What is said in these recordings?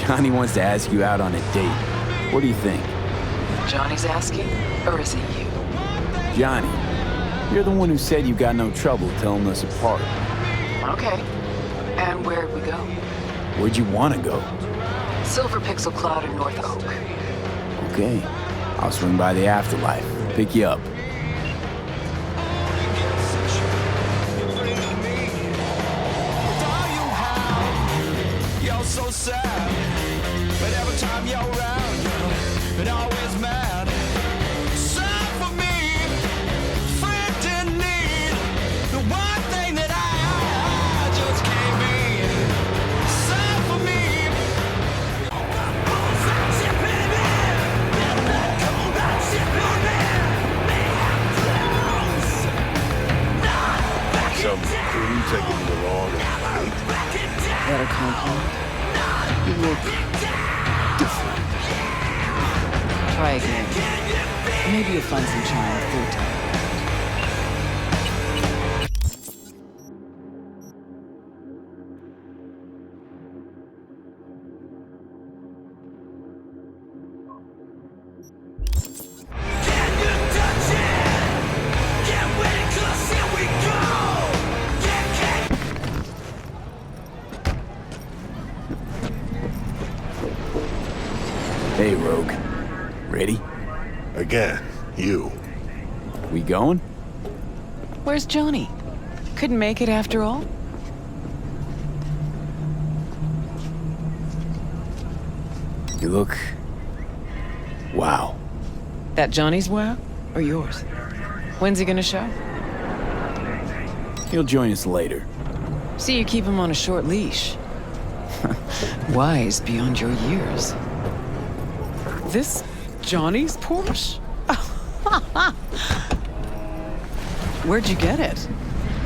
Johnny wants to ask you out on a date. What do you think? Johnny's asking, or is it you? Johnny, you're the one who said you got no trouble telling us apart. Okay. And where'd we go? Where'd you want to go? Silver Pixel Cloud in North Oak. Okay. I'll swing by the afterlife. Pick you up. So sad, but every time you're around, it always mad. Sad for me, friend in need, the one thing that I just can't be. Sad for me. Some crew taking you along and That a compliment? You look different. Try again. Maybe you'll find some charm the third time. Hey, Rogue. Ready? again, you. We going? Where's Johnny? Couldn't make it after all? You look... wow. That Johnny's wow? Or yours? When's he gonna show? He'll join us later. See, you keep him on a short leash. Wise beyond your years. This Johnny's Porsche? Where'd you get it?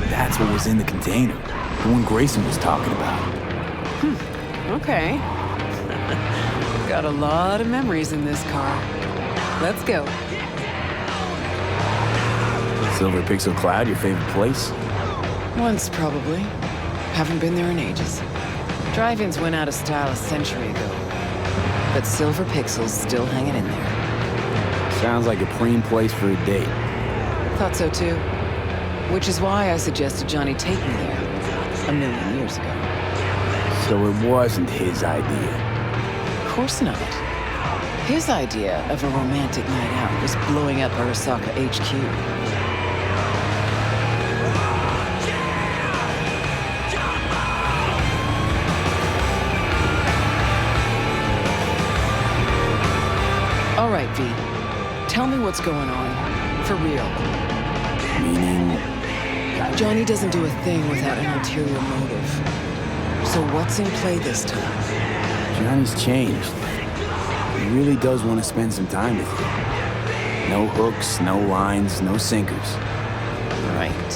That's what was in the container. The one Grayson was talking about. Okay. Got a lot of memories in this car. Let's go. Silver Pixel Cloud, your favorite place? Once, probably. Haven't been there in ages. Drive-ins went out of style a century ago. But Silver Pixel's still hanging in there. Sounds like a preem place for a date. Thought so too. Which is why I suggested Johnny take me there 1,000,000 years ago. So it wasn't his idea. Of course not. His idea of a romantic night out was blowing up Arasaka HQ. All right, V. Tell me what's going on. For real. Meaning... Johnny doesn't do a thing without an ulterior motive. So what's in play this time? Johnny's changed. He really does want to spend some time with you. No hooks, no lines, no sinkers. Right.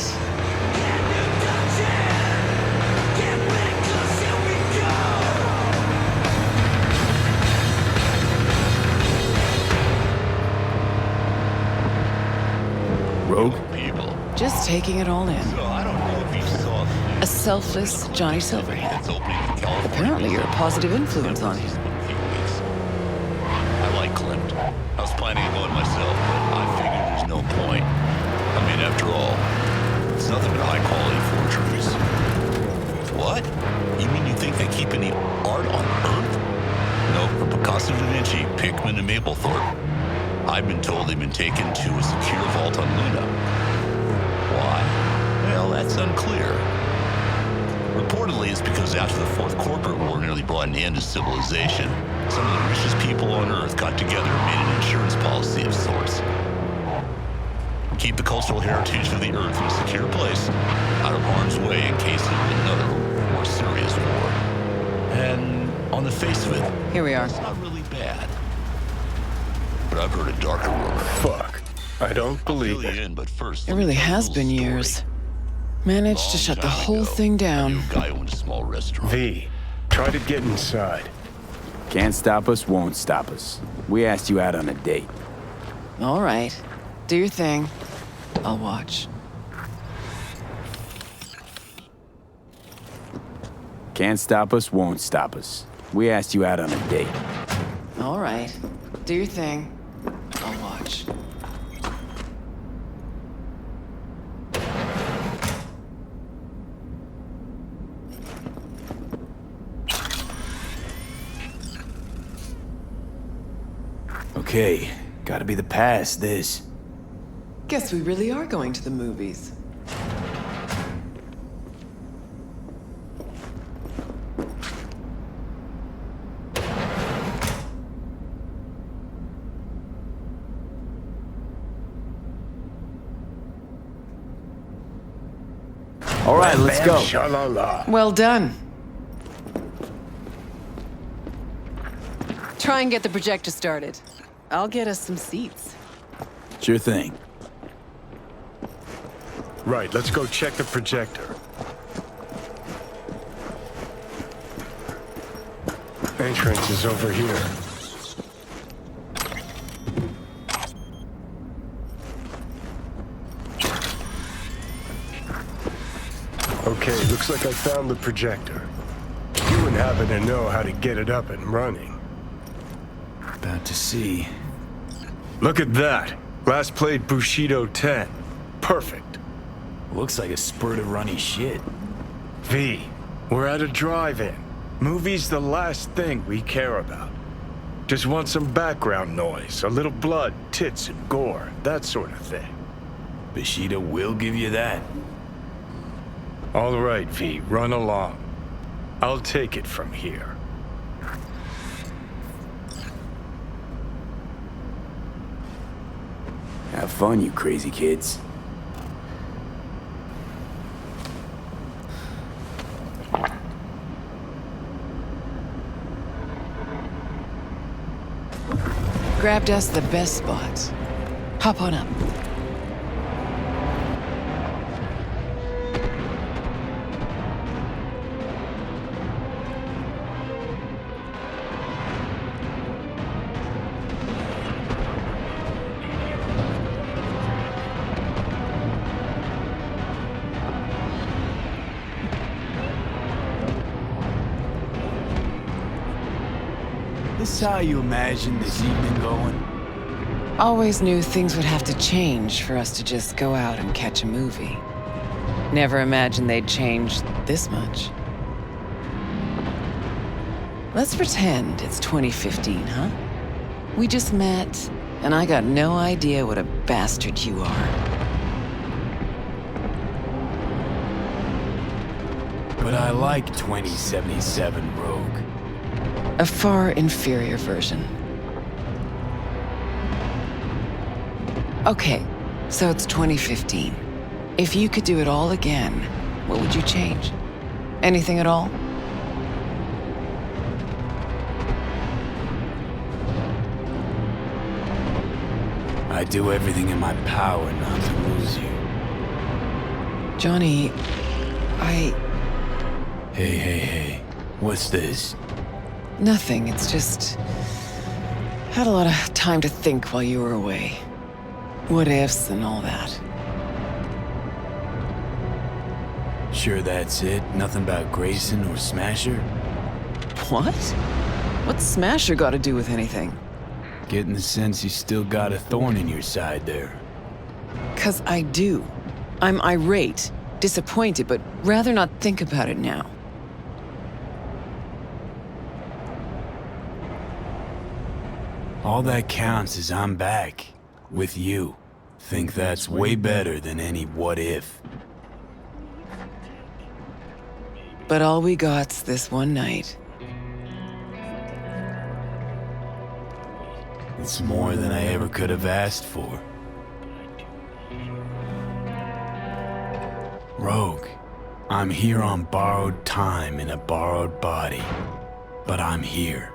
Rogue? People. Just taking it all in. So I don't know if you saw A selfless Johnny Silverhand. that's opening in California. Apparently you're a positive influence on him. I like Clint. I was planning on going myself, but I figured there's no point. I mean, after all, it's nothing but high-quality forgeries. What? You mean you think they keep any art on Earth? No, from Picasso da Vinci, Pickman, and Mapplethorpe. I've been told they've been taken to a secure vault on Luna. Why? Well, that's unclear. Reportedly, it's because after the Fourth Corporate War nearly brought an end to civilization, some of the richest people on Earth got together and made an insurance policy of sorts. Keep the cultural heritage of the Earth in a secure place, out of harm's way in case of another, more serious war. And on the face of it, Here we are. it's not really bad. But I've heard a darker rumor. Fuck. I don't I'll believe fill you it. in, but first, It let me really tell you a has little been story. years. Managed to shut the Long time whole ago, thing I down. knew a guy who owned a small restaurant. V, try to get inside. Can't stop us, won't stop us. We asked you out on a date. All right. Do your thing. I'll watch. Can't stop us, won't stop us. We asked you out on a date. All right. Do your thing. I'll watch. Okay, gotta be the past, this. Guess we really are going to the movies. All right, let's go. Sha-la-la. Well done. Try and get the projector started. I'll get us some seats. Sure thing. Right, let's go check the projector. Entrance is over here. Okay, looks like I found the projector. You wouldn't happen to know how to get it up and running. About to see. Look at that! Last played Bushido 10. Perfect. Looks like a spurt of runny shit. V, we're at a drive-in. Movie's the last thing we care about. Just want some background noise, a little blood, tits, and gore, that sort of thing. Bushido will give you that. All right, V, run along. I'll take it from here. Have fun, you crazy kids. Grabbed us the best spots. Hop on up. This how you imagine this evening going? Always knew things would have to change for us to just go out and catch a movie. Never imagined they'd change this much. Let's pretend it's 2015, huh? We just met, and I got no idea what a bastard you are. But I like 2077 Rogue. A far inferior version. Okay, so it's 2015. If you could do it all again, what would you change? Anything at all? I do everything in my power not to lose you. Johnny, Hey. What's this? Nothing, it's just... Had a lot of time to think while you were away. What ifs and all that. Sure that's it? Nothing about Grayson or Smasher? What? What's Smasher got to do with anything? Getting the sense you still got a thorn in your side there. 'Cause I do. I'm irate, disappointed, but rather not think about it now. All that counts is I'm back. With you. Think that's way better than any what if. But all we got's this one night. It's more than I ever could have asked for. Rogue, I'm here on borrowed time in a borrowed body. But I'm here.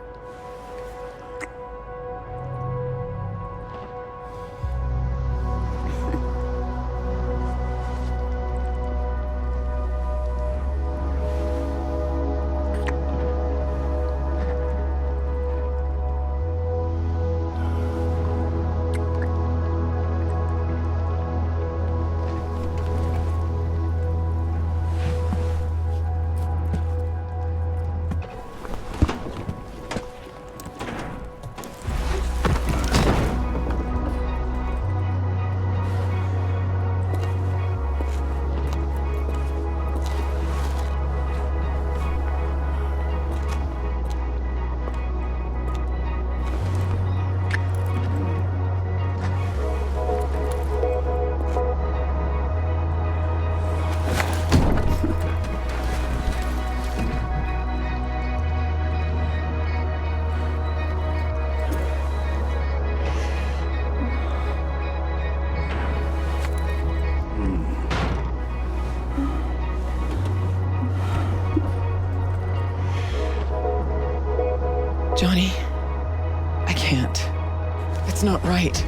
Johnny, I can't. It's not right.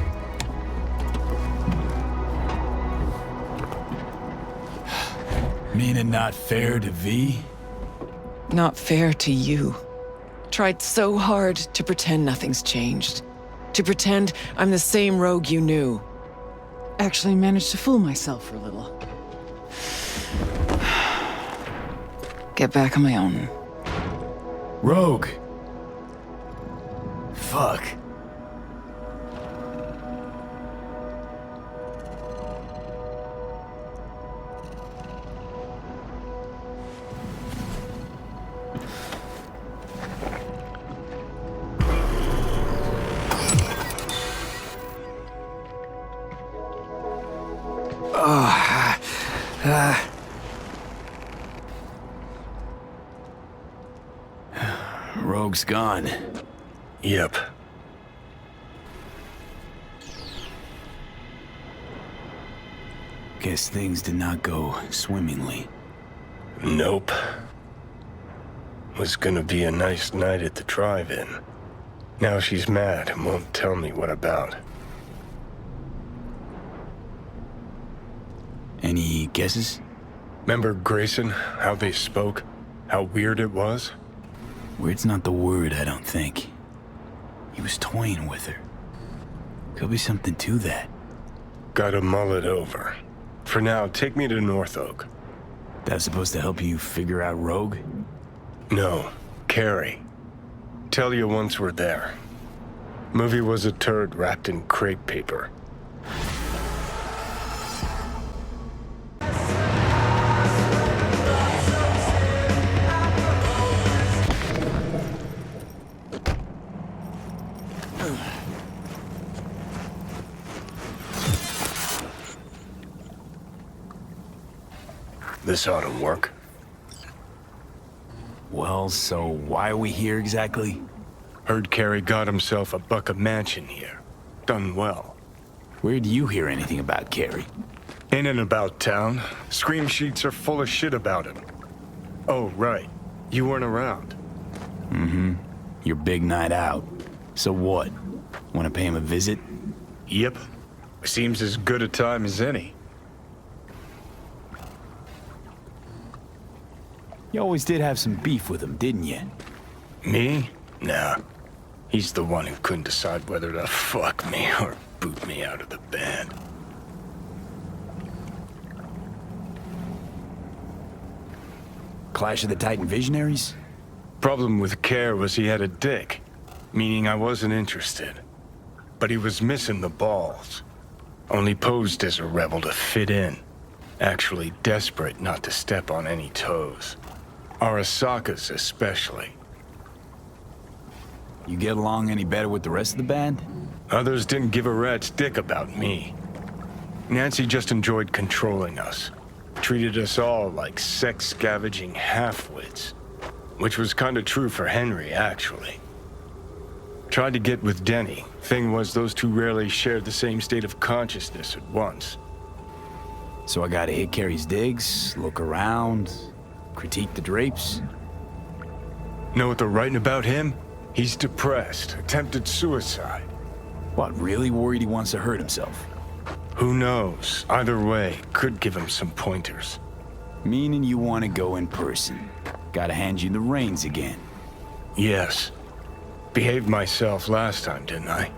Meaning not fair to V? Not fair to you. Tried so hard to pretend nothing's changed. To pretend I'm the same rogue you knew. Actually managed to fool myself for a little. Get back on my own. Rogue. Fuck. Rogue's gone. Yep. Guess things did not go swimmingly. Nope. Was gonna be a nice night at the drive-in. Now she's mad and won't tell me what about. Any guesses? Remember Grayson, how they spoke? How weird it was? Weird's not the word, I don't think. He was toying with her. Could be something to that. Gotta mull it over. For now, take me to North Oak. That's supposed to help you figure out Rogue? No, Kerry. Tell you once we're there. Movie was a turd wrapped in crepe paper. This ought to work. Well, so why are we here exactly? Heard Kerry got himself a buck a mansion here. Done well. Where do you hear anything about Kerry? In and about town. Scream sheets are full of shit about him. Oh, right. You weren't around. Mm-hmm. Your big night out. So what? Want to pay him a visit? Yep. Seems as good a time as any. You always did have some beef with him, didn't you? Me? Nah. He's the one who couldn't decide whether to fuck me or boot me out of the band. Clash of the Titan Visionaries? Problem with Kerr was he had a dick, meaning I wasn't interested. But he was missing the balls. Only posed as a rebel to fit in. Actually desperate not to step on any toes. Arasaka's especially. You get along any better with the rest of the band? Others didn't give a rat's dick about me. Nancy just enjoyed controlling us. Treated us all like sex-scavenging half-wits. Which was kinda true for Henry, actually. Tried to get with Denny. Thing was, those two rarely shared the same state of consciousness at once. So I gotta hit Kerry's digs, look around, critique the drapes? Know what they're writing about him? He's depressed, attempted suicide. What, really worried he wants to hurt himself? Who knows? Either way, could give him some pointers. Meaning you want to go in person. Gotta hand you the reins again. Yes. Behaved myself last time, didn't I?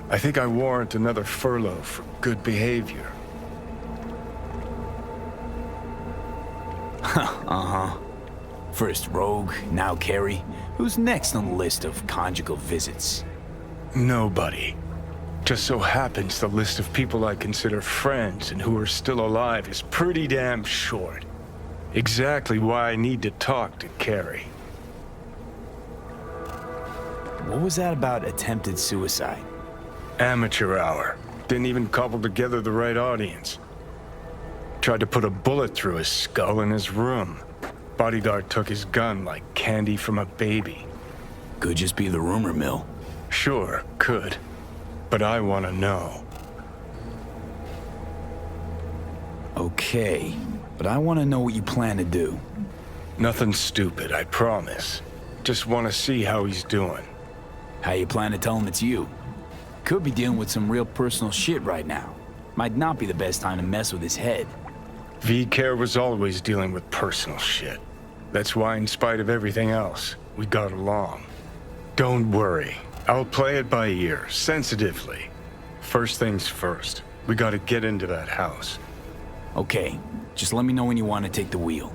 I think I warrant another furlough for good behavior. Uh-huh. First Rogue, now Kerry. Who's next on the list of conjugal visits? Nobody. Just so happens the list of people I consider friends and who are still alive is pretty damn short. Exactly why I need to talk to Kerry. What was that about attempted suicide? Amateur hour. Didn't even cobble together the right audience. Tried to put a bullet through his skull in his room. Bodyguard took his gun like candy from a baby. Could just be the rumor mill. Sure, could. But I want to know. Okay, but I want to know what you plan to do. Nothing stupid, I promise. Just want to see how he's doing. How you plan to tell him it's you? Could be dealing with some real personal shit right now. Might not be the best time to mess with his head. V-Care was always dealing with personal shit. That's why, in spite of everything else, we got along. Don't worry. I'll play it by ear, sensitively. First things first. We gotta get into that house. Okay, just let me know when you want to take the wheel.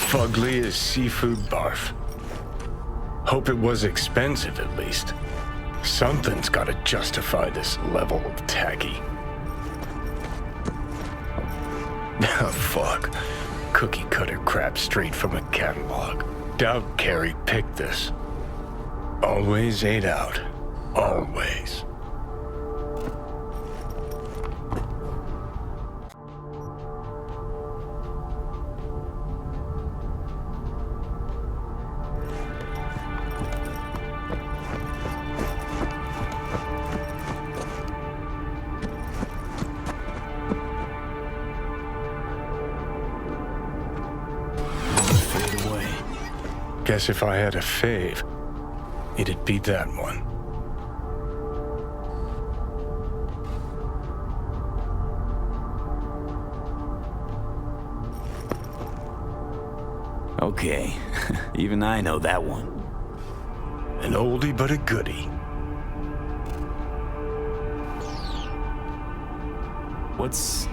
Fugly as seafood barf. Hope it was expensive, at least. Something's gotta justify this level of tacky. Oh, fuck. Cookie cutter crap straight from a catalog. Doubt Kerry picked this. Always ate out. Always. Guess if I had a fave, it'd be that one. Okay, even I know that one. An oldie but a goodie. What's...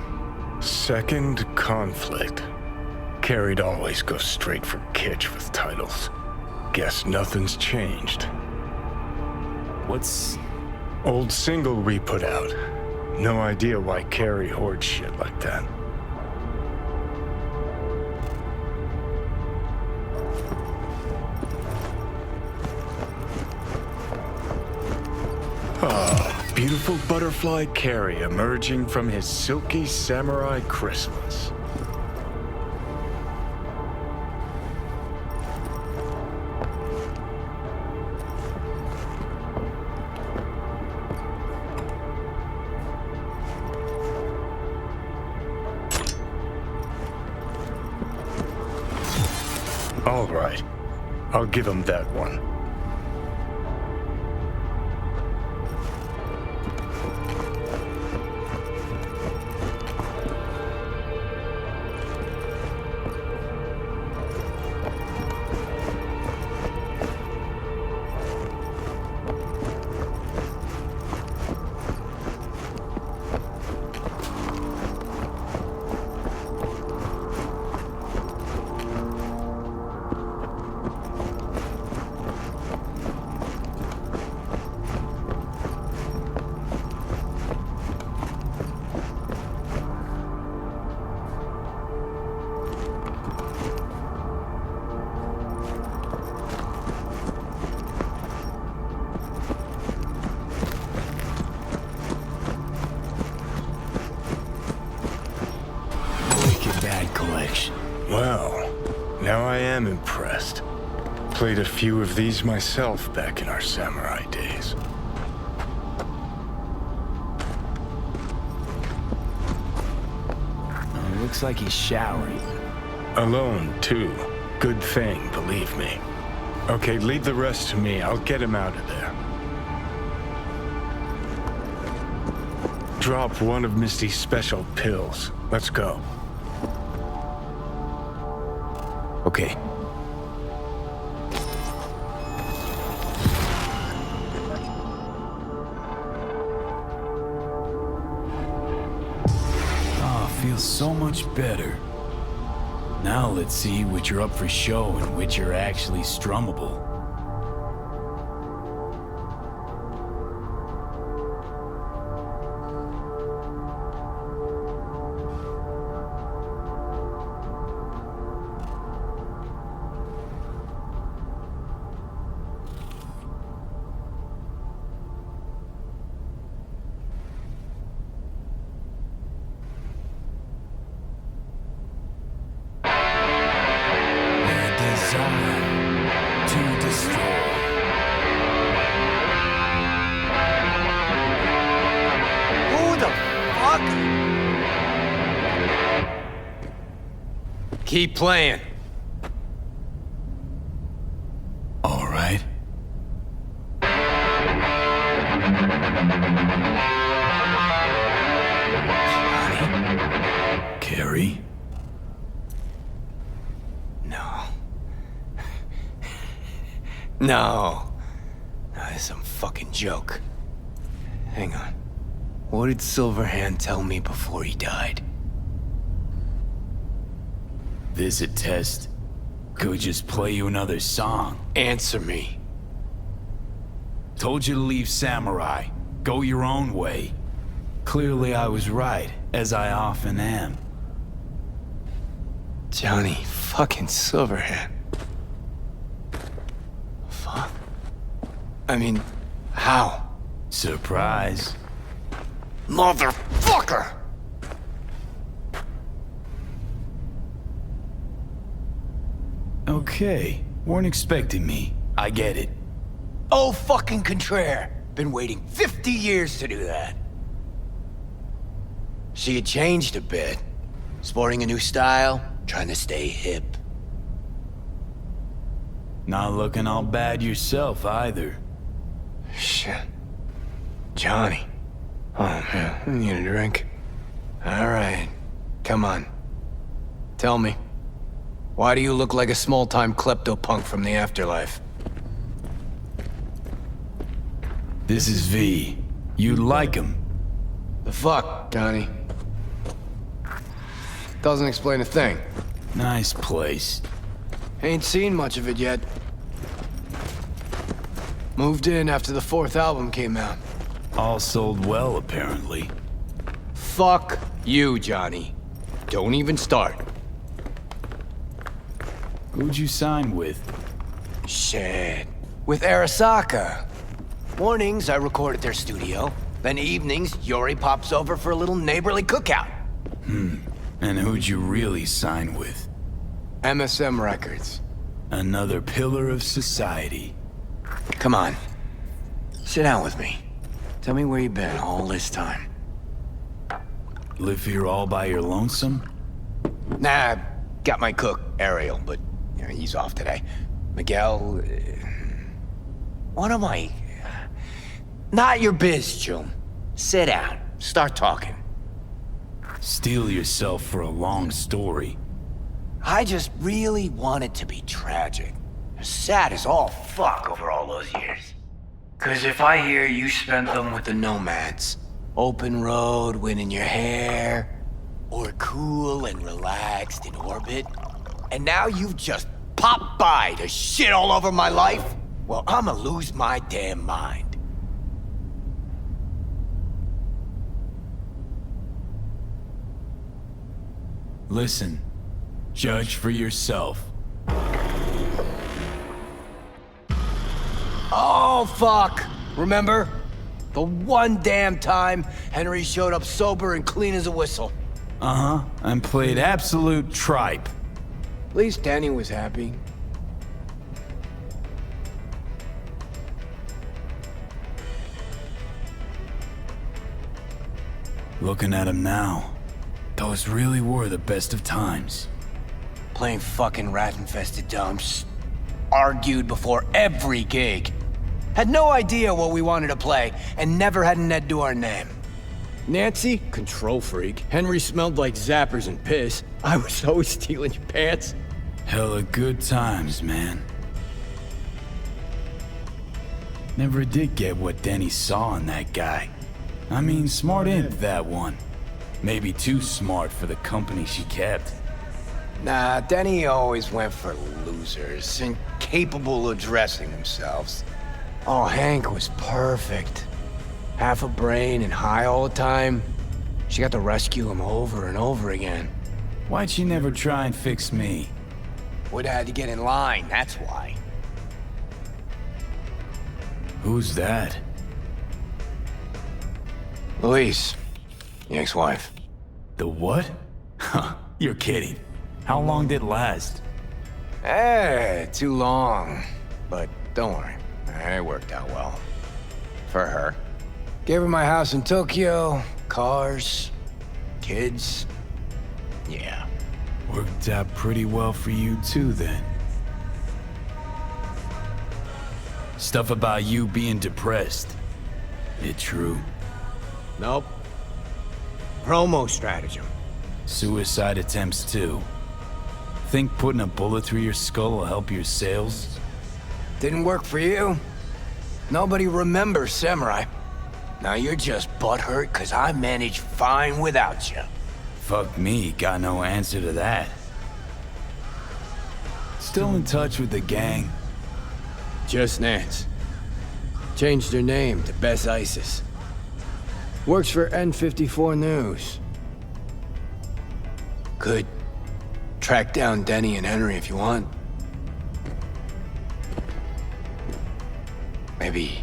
Second conflict. Kerry'd always go straight for kitsch with titles. Guess nothing's changed. What's... Old single we put out. No idea why Kerry hoards shit like that. Ah, beautiful butterfly Kerry emerging from his silky samurai chrysalis. All right, I'll give him that one. Well, now I am impressed. Played a few of these myself back in our samurai days. Looks like he's showering. Alone, too. Good thing, believe me. Okay, leave the rest to me. I'll get him out of there. drop one of Misty's special pills. Let's go. Okay. Feels so much better. Now let's see which are up for show and which are actually strummable. Keep playing. All right. Johnny? Kerry? No. No. That's some fucking joke. Hang on. What did Silverhand tell me before he died? Visit test. Could we just play you another song? Answer me. Told you to leave Samurai. Go your own way. Clearly I was right, as I often am. Johnny fucking Silverhand. Fuck. I mean, how? Surprise. Motherfucker! Okay, weren't expecting me. I get it. Oh, fucking contraire. Been waiting 50 years to do that. She had changed a bit. Sporting a new style, trying to stay hip. Not looking all bad yourself, either. Shit. Johnny. Oh, man, I need a drink. All right, come on. Tell me. Why do you look like a small-time klepto-punk from the afterlife? This is V. You'd like him. The fuck, Johnny? Doesn't explain a thing. Nice place. Ain't seen much of it yet. Moved in after the 4th album came out. All sold well, apparently. Fuck you, Johnny. Don't even start. Who'd you sign with? Shit. With Arasaka. Mornings, I record at their studio. Then evenings, Yori pops over for a little neighborly cookout. And who'd you really sign with? MSM Records. Another pillar of society. Come on. Sit down with me. Tell me where you've been all this time. Live here all by your lonesome? Nah, got my cook, Ariel, but he's off today. Miguel... what am I... Not your biz, June. Sit down. Start talking. Steel yourself for a long story. I just really want it to be tragic. Sad as all fuck over all those years. 'Cause if I hear you spent them with the Nomads, open road, wind in your hair, or cool and relaxed in orbit, and now you've just popped by to shit all over my life, well, I'ma lose my damn mind. Listen, judge for yourself. Oh, fuck! Remember? The one damn time Henry showed up sober and clean as a whistle. Uh-huh, and played absolute tripe. At least Danny was happy. Looking at him now, those really were the best of times. Playing fucking rat-infested dumps. Argued before every gig. Had no idea what we wanted to play, and never had an Ed to our name. Nancy, control freak. Henry smelled like zappers and piss. I was always stealing your pants. Hella good times, man. Never did get what Denny saw in that guy. I mean, smart imp, that one. Maybe too smart for the company she kept. Nah, Denny always went for losers, incapable of dressing themselves. Oh, Hank was perfect. Half a brain and high all the time. She got to rescue him over and over again. Why'd she never try and fix me? Would've had to get in line, that's why. Who's that? Louise, the ex-wife. The what? Huh, you're kidding. How long did it last? Too long. But don't worry, it worked out well. For her. Gave her my house in Tokyo, cars, kids. Yeah. Worked out pretty well for you too, then. Stuff about you being depressed. It true? Nope. Promo stratagem. Suicide attempts too. Think putting a bullet through your skull will help your sales? Didn't work for you. Nobody remembers Samurai. Now you're just butthurt because I managed fine without you. Fuck me, got no answer to that. Still in touch with the gang? Just Nance. Changed her name to Bess Isis. Works for N54 News. Could track down Denny and Henry if you want. Maybe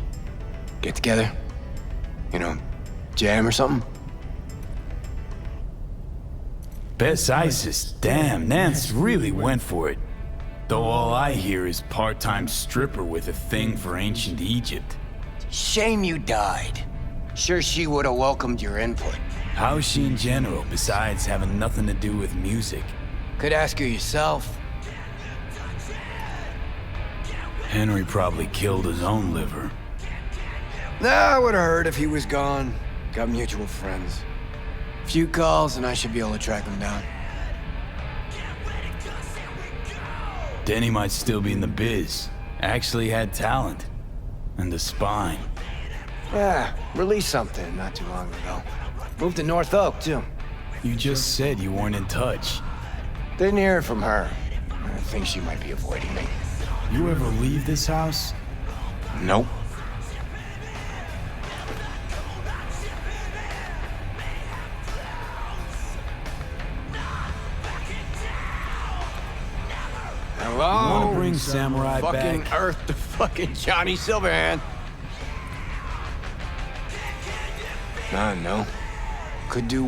get together? You know, jam or something? Bess Isis, damn, Nance really went for it. Though all I hear is part-time stripper with a thing for ancient Egypt. Shame you died. Sure she would have welcomed your input. How's she in general, besides having nothing to do with music? Could ask her yourself. Henry probably killed his own liver. Nah, I would have heard if he was gone. Got mutual friends. Few calls and I should be able to track him down. Denny might still be in the biz. Actually had talent. And a spine. Yeah, released something not too long ago. Moved to North Oak, too. You just said you weren't in touch. Didn't hear from her. I think she might be avoiding me. You ever leave this house? Nope. Hello? You wanna bring Samurai fucking back? Earth to fucking Johnny Silverhand. I don't know. Could do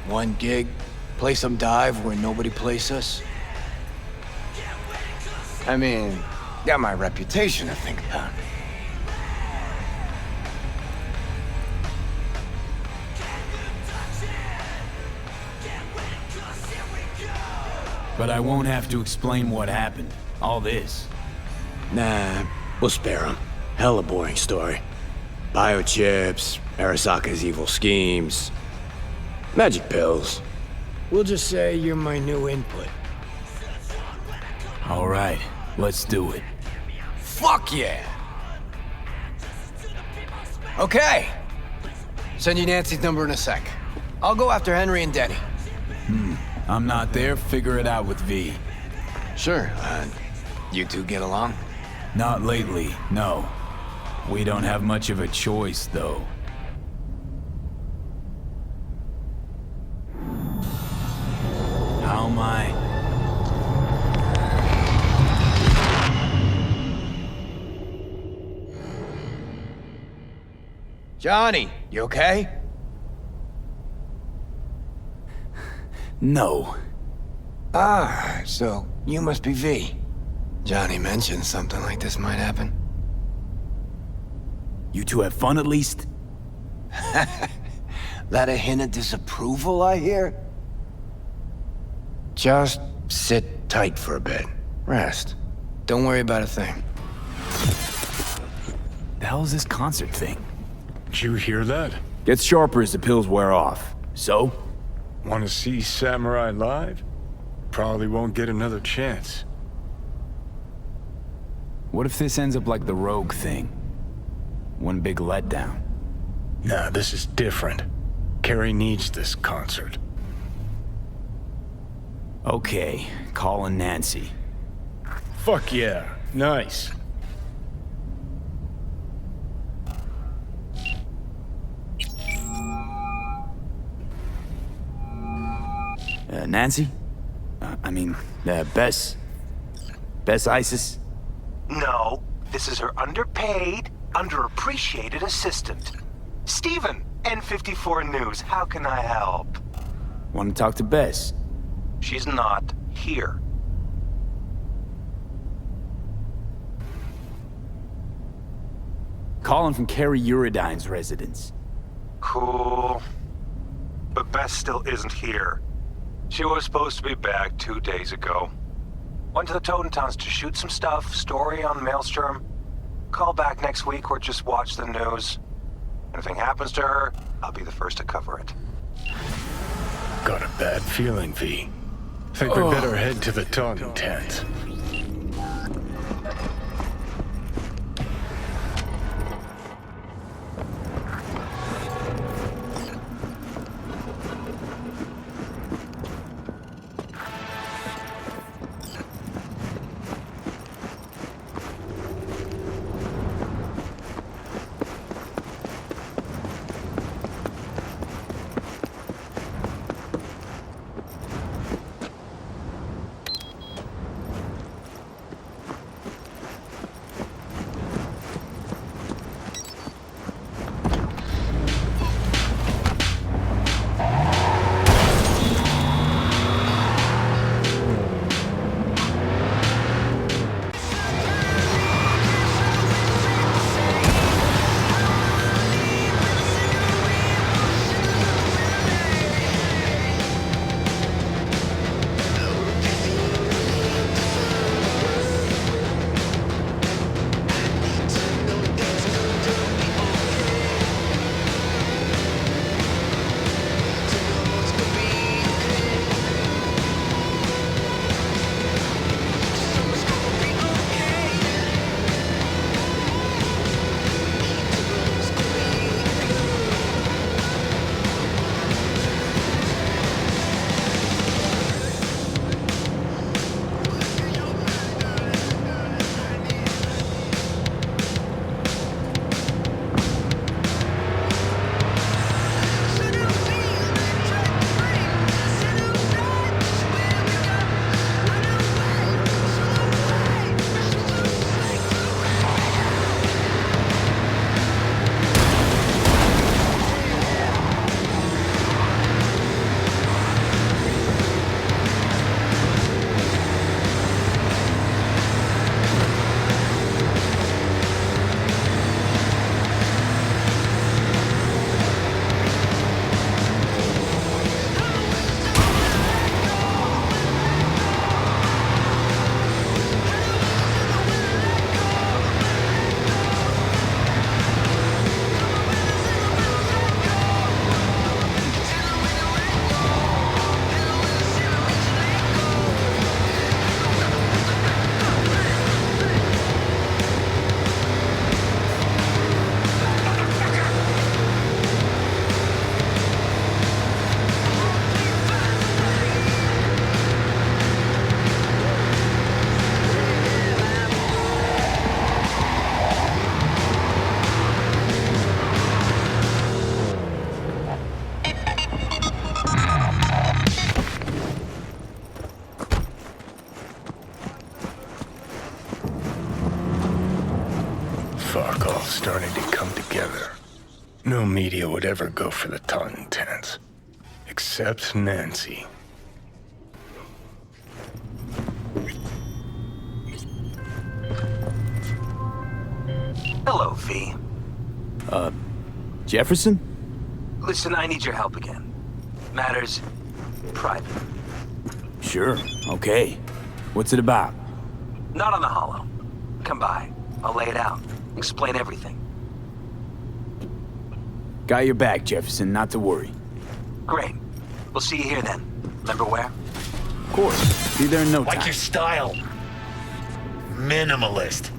one gig, play some dive where nobody plays us. I mean, got my reputation to think about. But I won't have to explain what happened. All this. Nah, we'll spare him. Hella boring story. Biochips, Arasaka's evil schemes, magic pills. We'll just say you're my new input. All right, let's do it. Fuck yeah! Okay. Send you Nancy's number in a sec. I'll go after Henry and Denny. I'm not there, figure it out with V. Sure. You two get along? Not lately, no. We don't have much of a choice, though. How am I? Johnny, you okay? No. Ah, so you must be V. Johnny mentioned something like this might happen. You two have fun at least? That a hint of disapproval, I hear? Just sit tight for a bit. Rest. Don't worry about a thing. The hell is this concert thing? Did you hear that? Gets sharper as the pills wear off. So? Want to see Samurai live? Probably won't get another chance. What if this ends up like the Rogue thing? One big letdown. Nah, this is different. Kerry needs this concert. Okay, calling Nancy. Fuck yeah, nice. Nancy? Bess? Bess Isis? No, this is her underpaid, underappreciated assistant. Steven, N54 News, how can I help? Want to talk to Bess? She's not here. Calling from Kerry Eurodyne's residence. Cool. But Bess still isn't here. She was supposed to be back 2 days ago. Went to the Totentanz to shoot some stuff, story on Maelstrom. Call back next week or just watch the news. Anything happens to her, I'll be the first to cover it. Got a bad feeling, V. Think we better head to the Totentanz. Fuck, all starting to come together. No media would ever go for the Totentanz. Except Nancy. Hello, V. Jefferson? Listen, I need your help again. Matters private. Sure, okay. What's it about? Not on the holo. Come by. I'll lay it out. Explain everything. Got your back, Jefferson, not to worry. Great. We'll see you here then. Remember where? Of course. Be there in no time. Like your style. Minimalist.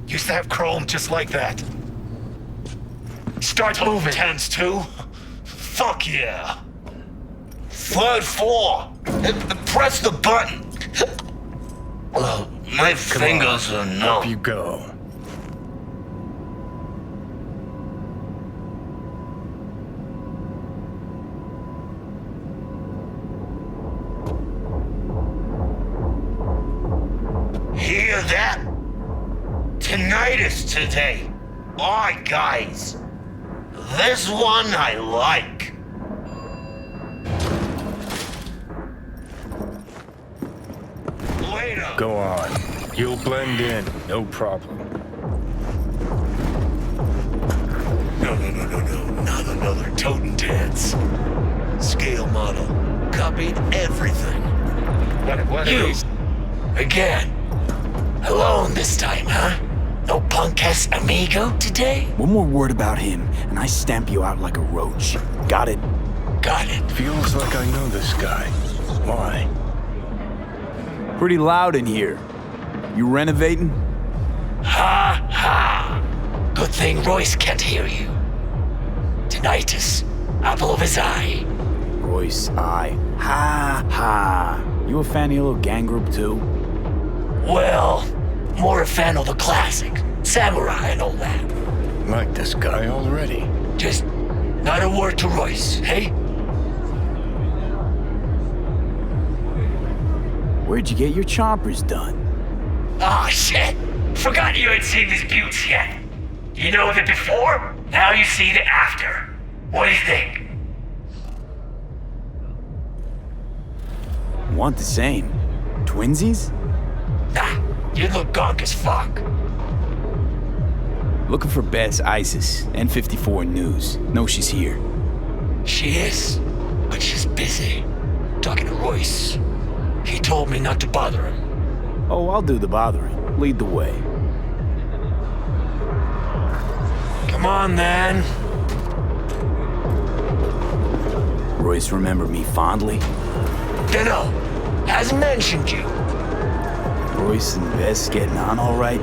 Used to have chrome just like that. Start moving. Totentanz too? Fuck yeah. Third floor. Press the button. My fingers are numb. Up you go. Hear that? Tinnitus today. Alright, guys. This one I like. Later. Go on. You'll blend in, no problem. No. Not another Totentanz. Scale model. Copied everything. What you? Again. Alone this time, huh? No punk-ass amigo today? One more word about him, and I stamp you out like a roach. Got it? Got it. Feels like I know this guy. Why? Pretty loud in here. You renovating? Ha ha! Good thing Royce can't hear you. Tinnitus. Apple of his eye. Royce, I. Ha ha. You a fan of your little gang group too? Well, more a fan of the classic. Samurai and all that. Like this guy already. Just not a word to Royce, hey? Where'd you get your chompers done? Ah, shit! Forgot you had seen this buttes yet. You know the before, now you see the after. What do you think? Want the same. Twinsies? Nah, you look gonk as fuck. Looking for Beth's ISIS, N54 News. Know she's here. She is, but she's busy. Talking to Royce. He told me not to bother him. Oh, I'll do the bothering. Lead the way. Come on, then. Royce remember me fondly? Dunno. Hasn't mentioned you. Royce and Bess getting on all right?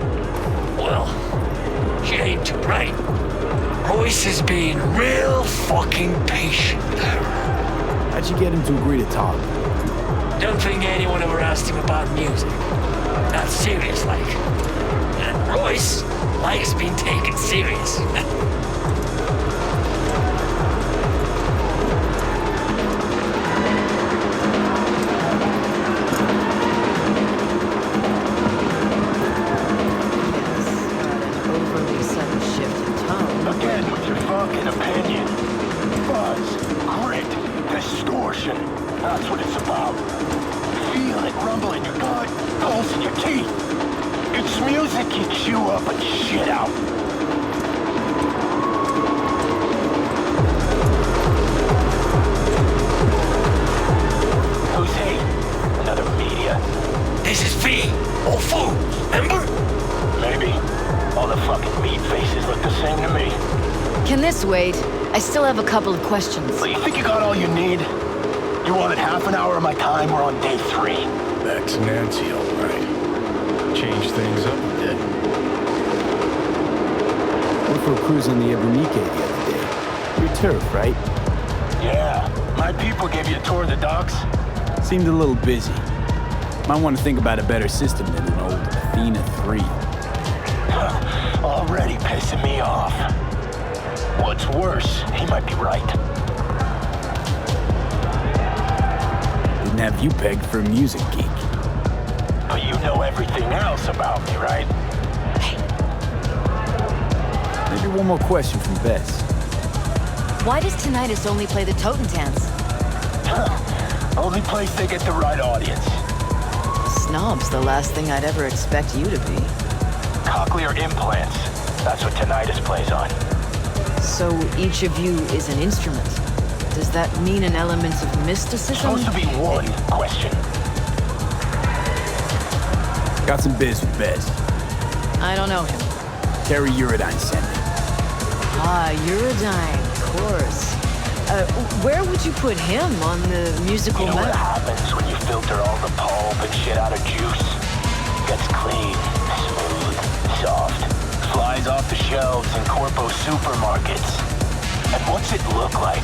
Well, she ain't too bright. Royce is being real fucking patient with her. How'd you get him to agree to talk? Don't think anyone ever asked him about music. Not serious like. And Royce likes being taken serious. Again with your fucking opinion. Buzz, grit, distortion. That's what it's about. Feel it rumble in your gut, pulse in your teeth. It's music you chew up and shit out. Who's he? Another media? This is V. All food, remember? Maybe. All the fucking meat faces look the same to me. Can this wait? I still have a couple of questions. So you think you got all you need? You wanted half an hour of my time, we're on day 3. That's Nancy, all right. Changed things up a bit. Went for a cruise on the Ebonique the other day. Your turf, right? Yeah. My people gave you a tour of the docks? Seemed a little busy. Might want to think about a better system than an old Athena 3. Already pissing me off. What's worse, he might be right. Didn't have you pegged for a music geek. But you know everything else about me, right? Maybe one more question from Bess. Why does Tinnitus only play the Totentanz? Only place they get the right audience. Snob's the last thing I'd ever expect you to be. Cochlear implants. That's what Tinnitus plays on. So each of you is an instrument. Does that mean an element of mysticism? Supposed to be one question. Got some biz with Bess. I don't know him. Kerry Eurodyne sent me. Ah, Eurodyne. course. Where would you put him on the musical You know what map? happens when you filter all the pulp and shit out of juice? Gets clean, smooth, soft, flies off the shelves in corpo supermarkets. And what's it look like?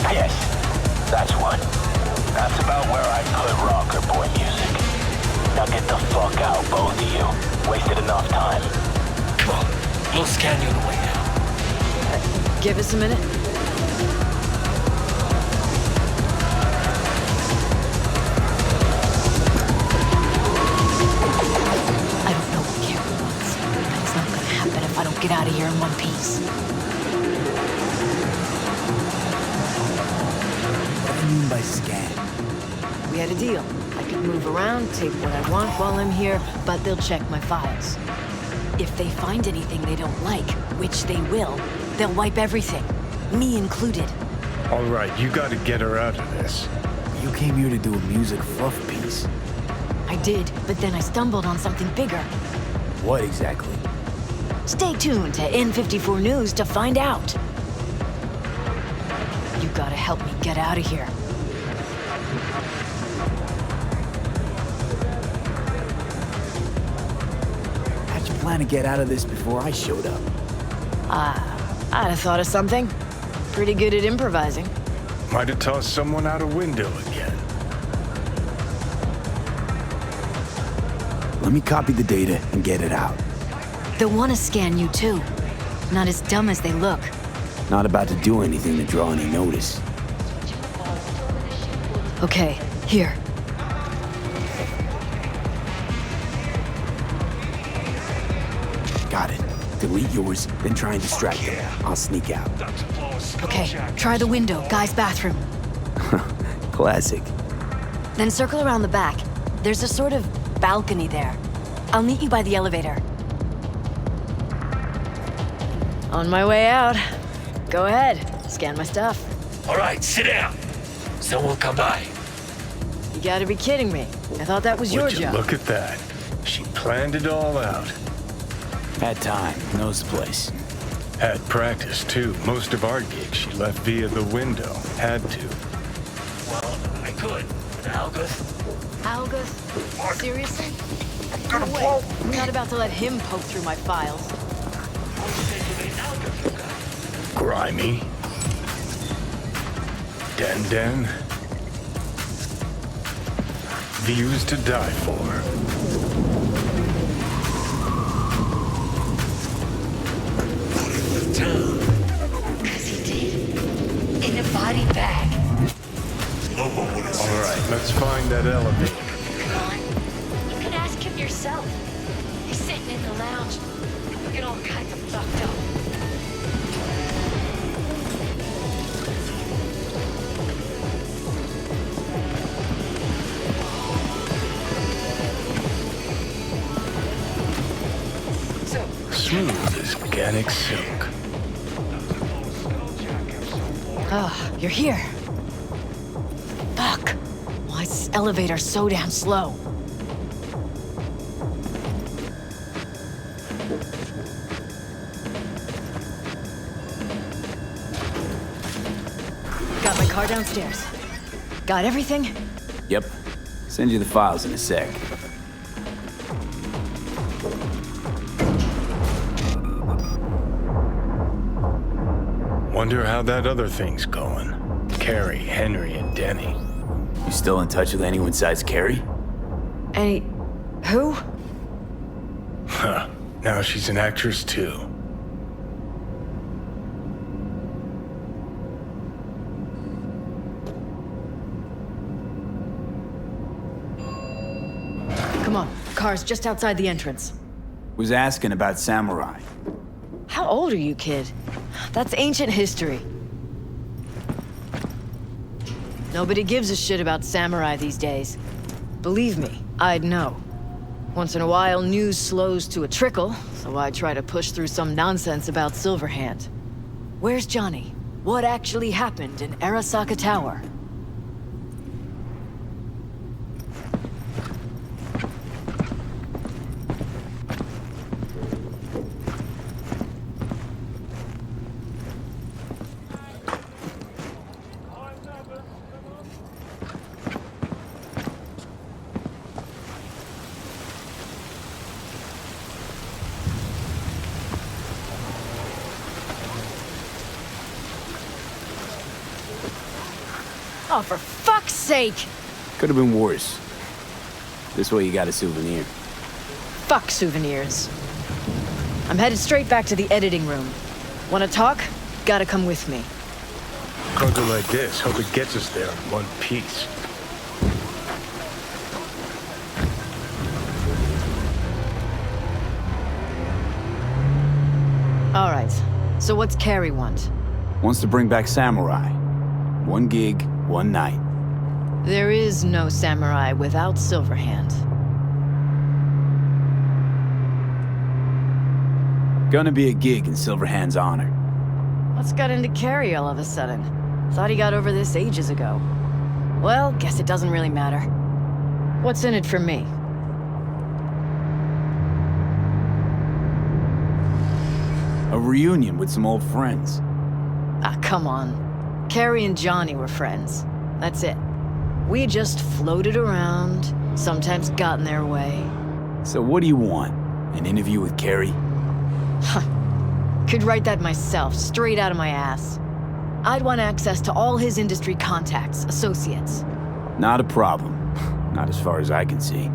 Piss. That's what. That's about where I put rocker boy music. Now get the fuck out, both of you. Wasted enough time. Come on, we'll scan you on the way out. Give us a minute. I don't know what Kerry wants, but it's not gonna happen if I don't get out of here in one piece. What do you mean by scan? We had a deal. I could move around, take what I want while I'm here, but they'll check my files. If they find anything they don't like, which they will, they'll wipe everything. Me included. All right, you gotta get her out of this. You came here to do a music fluff piece. I did, but then I stumbled on something bigger. What exactly? Stay tuned to N54 News to find out. You gotta help me get out of here. How'd you plan to get out of this before I showed up? I'd have thought of something. Pretty good at improvising. Might have tossed someone out a window again. Let me copy the data and get it out. They'll want to scan you too. Not as dumb as they look. Not about to do anything to draw any notice. Okay, here. Got it. Delete yours, then try and distract them. I'll sneak out. Okay, try the window, guy's bathroom. Classic. Then circle around the back. There's a sort of balcony there. I'll meet you by the elevator. On my way out. Go ahead, scan my stuff. All right, sit down. Someone will come by. You gotta be kidding me. I thought that was your Would you job. look at that? She planned it all out. Had time, knows the place. Had practice, too. Most of our gigs she left via the window. Had to. Well, I could, but Algus. Algus? Seriously? No way. I'm not about to let him poke through my files. Grimy. Den. Views to die for. Cause he did. In a body bag. All right, let's find that elevator. Ron, you can ask him yourself. He's sitting in the lounge, looking all kinds of fucked up. Smooth as organic silk. Oh, you're here. Fuck. Why is this elevator so damn slow? Got my car downstairs. Got everything? Yep. Send you the files in a sec. Wonder how that other thing's going. Kerry, Henry, and Denny. You still in touch with anyone besides Kerry? Any... who? Huh. Now she's an actress, too. Come on, car's just outside the entrance. Was asking about Samurai. How old are you, kid? That's ancient history. Nobody gives a shit about samurai these days. Believe me, I'd know. Once in a while, news slows to a trickle, so I try to push through some nonsense about Silverhand. Where's Johnny? What actually happened in Arasaka Tower? Oh, for fuck's sake! Could have been worse. This way you got a souvenir. Fuck souvenirs. I'm headed straight back to the editing room. Wanna talk? Gotta come with me. Cargo like this, hope it gets us there in one piece. All right, so what's Kerry want? Wants to bring back Samurai. One gig, one night. There is no samurai without Silverhand. Gonna be a gig in Silverhand's honor. What's got into Kerry all of a sudden? Thought he got over this ages ago. Well, guess it doesn't really matter. What's in it for me? A reunion with some old friends. Ah, come on. Kerry and Johnny were friends. That's it. We just floated around, sometimes got in their way. So what do you want? An interview with Kerry? Could write that myself, straight out of my ass. I'd want access to all his industry contacts, associates. Not a problem. Not as far as I can see.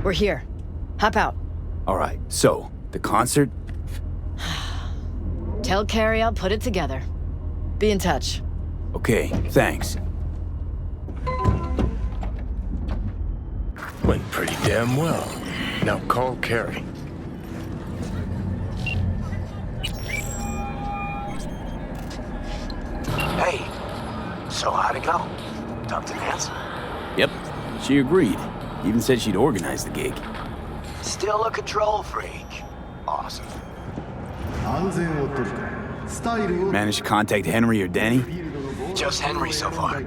We're here. Hop out. All right, so, the concert? Tell Kerry I'll put it together. Be in touch. Okay, thanks. Went pretty damn well. Now call Kerry. Hey, so how'd it go? Talk to Nancy? Yep, she agreed. Even said she'd organize the gig. Still a control freak. Awesome. Managed to contact Henry or Denny? Just Henry so far.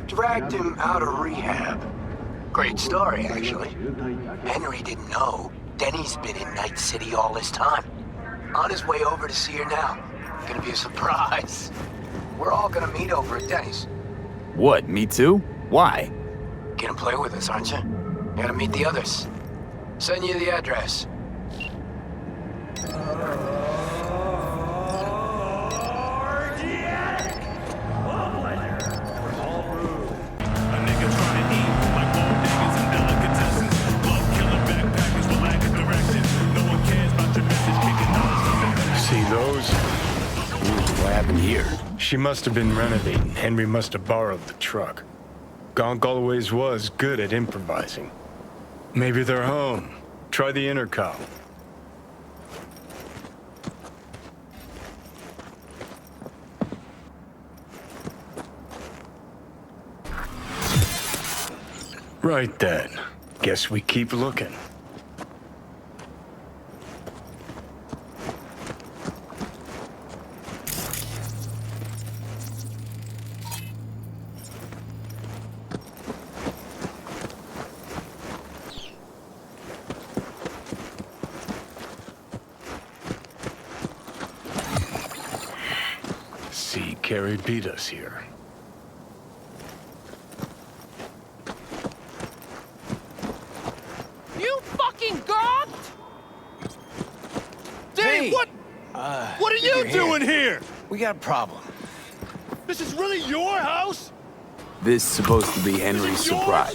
Dragged him out of rehab. Great story, actually. Henry didn't know Denny's been in Night City all this time. On his way over to see her now. Gonna be a surprise. We're all gonna meet over at Denny's. What, me too? Why? Gonna play with us, aren't you? Gotta meet the others. Send you the address. See those? What happened here? She must have been renovating. Henry must have borrowed the truck. Gonk always was good at improvising. Maybe they're home. Try the intercom. Right then. Guess we keep looking. See, Kerry beat us here. You fucking gawked? Dave, Hey! what are you doing here? We got a problem. This is really your house? This is supposed to be Henry's surprise.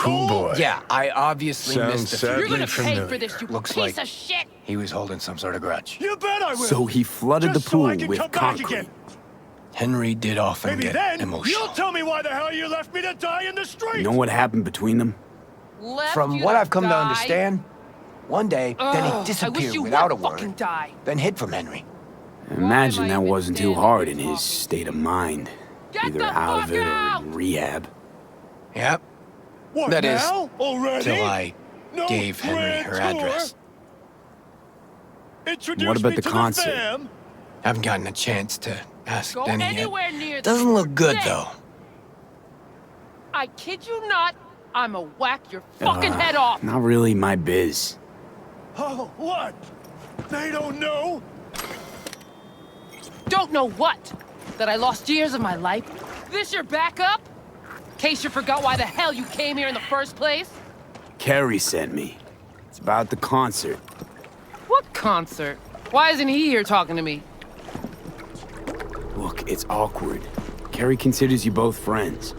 Oh boy. Yeah, I obviously Sounds missed a few. sadly You're gonna pay familiar. for this, you Looks piece like of shit! he was holding some sort of grudge. You bet I will. So he flooded Just the so pool I can with come back concrete. again. Henry did often Maybe get then emotional. you'll tell me why the hell you left me to die in the street. You know what happened between them? Left From you what to I've come to die? understand, one day, then Ugh, he I wish disappeared you without a would word, fucking die. then hid from Henry. Imagine am I that even wasn't too standing hard here in his talking? state of mind. Get Either the out of fuck it or out! in rehab. Yep, What that is, now? Already? till I No gave Henry grand her tour? address. Introduce What about me the to concert? fam. Haven't gotten a chance to ask Go Denny yet. anywhere near this Doesn't look good, shit. though. I kid you not, I'ma whack your fucking head off! Not really my biz. Oh, what? They don't know? Don't know what? That I lost years of my life? This your backup? In case you forgot why the hell you came here in the first place? Kerry sent me. It's about the concert. What concert? Why isn't he here talking to me? Look, it's awkward. Kerry considers you both friends.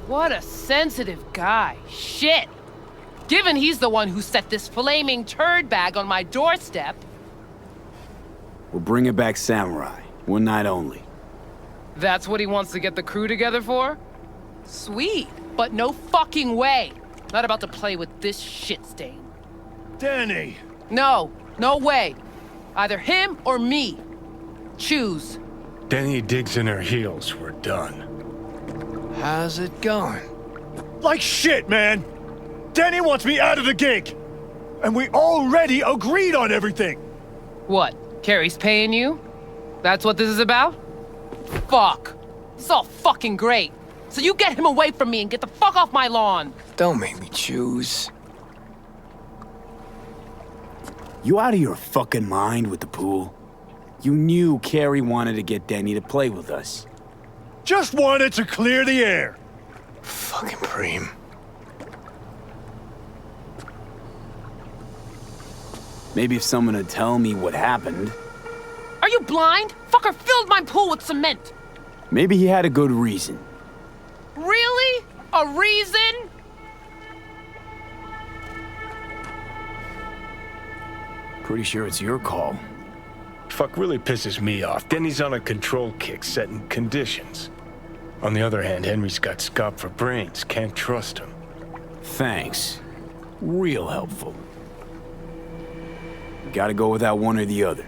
What a sensitive guy. Shit! Given he's the one who set this flaming turd bag on my doorstep. We're bringing back Samurai. One night only. That's what he wants to get the crew together for? Sweet, but no fucking way. Not about to play with this shit stain. Danny. No, no way. Either him or me. Choose. Denny digs in her heels. We're done. How's it going? Like shit, man. Danny wants me out of the gig. And we already agreed on everything. What? Kerry's paying you? That's what this is about? Fuck. It's all fucking great. So you get him away from me and get the fuck off my lawn. Don't make me choose. You out of your fucking mind with the pool? You knew Kerry wanted to get Denny to play with us. Just wanted to clear the air. Fucking Preem. Maybe if someone would tell me what happened. Are you blind? Fucker filled my pool with cement. Maybe he had a good reason. Really? A reason? Pretty sure it's your call. Fuck really pisses me off. Denny's on a control kick, setting conditions. On the other hand, Henry's got scop for brains. Can't trust him. Thanks. Real helpful. Gotta go without one or the other.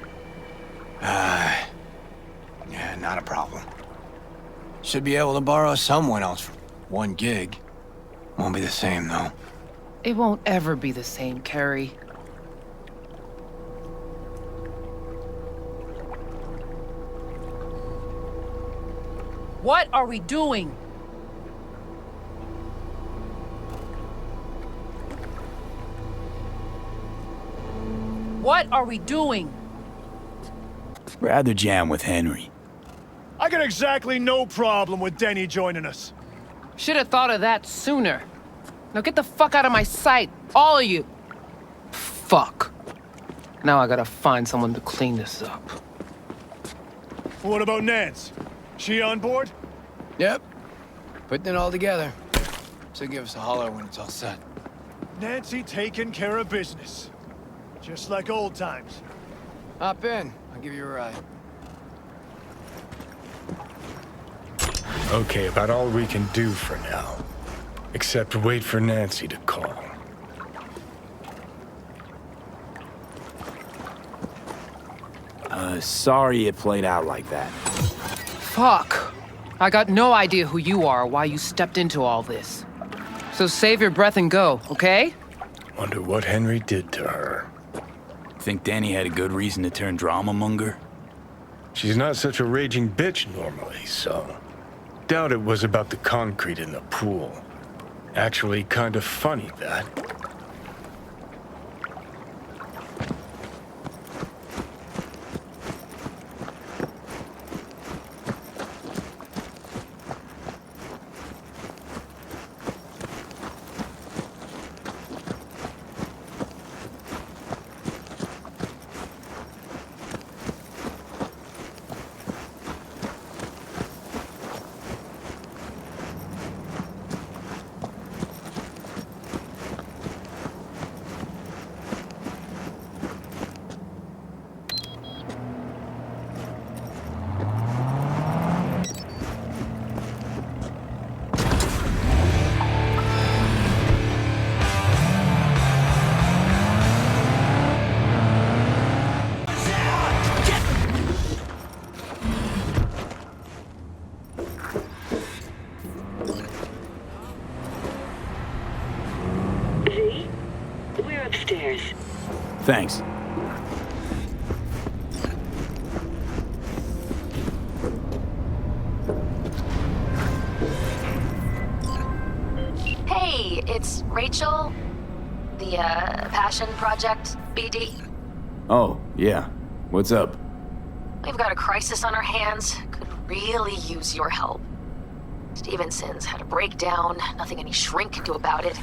Yeah, not a problem. Should be able to borrow someone else for one gig. Won't be the same, though. It won't ever be the same, Kerry. What are we doing? What are we doing? Rather jam with Henry. I got exactly no problem with Denny joining us. Should have thought of that sooner. Now get the fuck out of my sight, all of you. Fuck. Now I gotta find someone to clean this up. What about Nance? She on board? Yep. Putting it all together. So give us a holler when it's all set. Nancy taking care of business. Just like old times. Hop in. I'll give you a ride. Okay, about all we can do for now. Except wait for Nancy to call. Sorry it played out like that. Fuck. I got no idea who you are or why you stepped into all this. So save your breath and go, okay? Wonder what Henry did to her. Think Danny had a good reason to turn drama monger? She's not such a raging bitch normally, so... Doubt it was about the concrete in the pool. Actually, kind of funny, that. Thanks. Hey, it's Rachel. The, Passion Project, BD. Oh, yeah. What's up? We've got a crisis on our hands. Could really use your help. Stevenson's had a breakdown, nothing any shrink can do about it.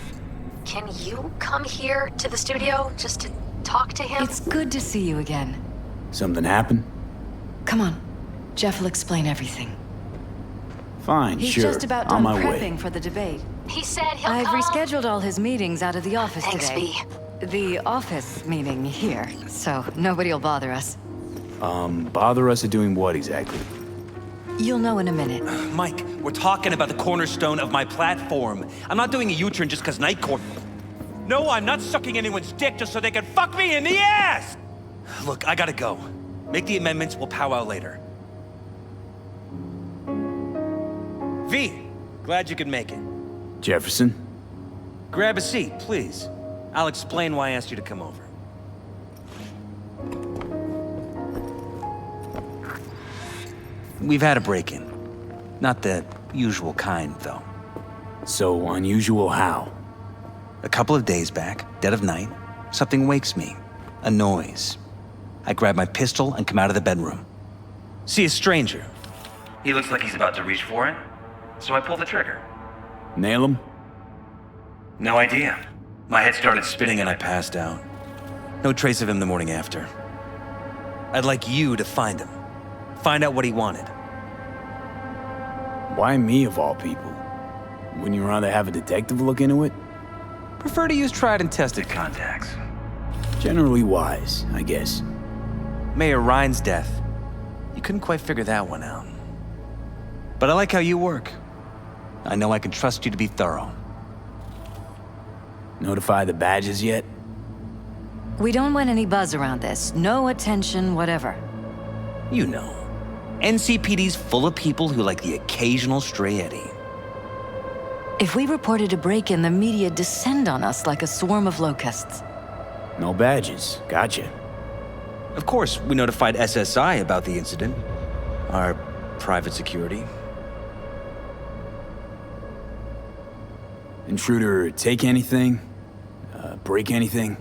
Can you come here to the studio just to talk to him? It's good to see you again. Something happened? Come on. Jeff will explain everything. Fine, He's sure. just about On done my prepping way. for the debate. He said he'll I've come. rescheduled all his meetings out of the office Thanks, today. V. The office meeting here, so nobody will bother us. Bother us at doing what exactly? You'll know in a minute. Mike, we're talking about the cornerstone of my platform. I'm not doing a U-turn just because Night Court... No, I'm not sucking anyone's dick just so they can fuck me in the ass! Look, I gotta go. Make the amendments, we'll powwow later. V, glad you could make it. Jefferson? Grab a seat, please. I'll explain why I asked you to come over. We've had a break-in. Not the usual kind, though. So unusual how? A couple of days back, dead of night, something wakes me. A noise. I grab my pistol and come out of the bedroom. See a stranger. He looks like he's about to reach for it, so I pull the trigger. Nail him? No idea. My head started spinning and I passed out. No trace of him the morning after. I'd like you to find him. Find out what he wanted. Why me of all people? Wouldn't you rather have a detective look into it? Prefer to use tried and tested contacts. Generally wise, I guess. Mayor Ryan's death. You couldn't quite figure that one out. But I like how you work. I know I can trust you to be thorough. Notify the badges yet? We don't want any buzz around this. No attention, whatever. You know. NCPD's full of people who like the occasional stray eddy. If we reported a break-in, the media descend on us like a swarm of locusts. No badges. Gotcha. Of course, we notified SSI about the incident. Our private security. Intruder take anything? Break anything?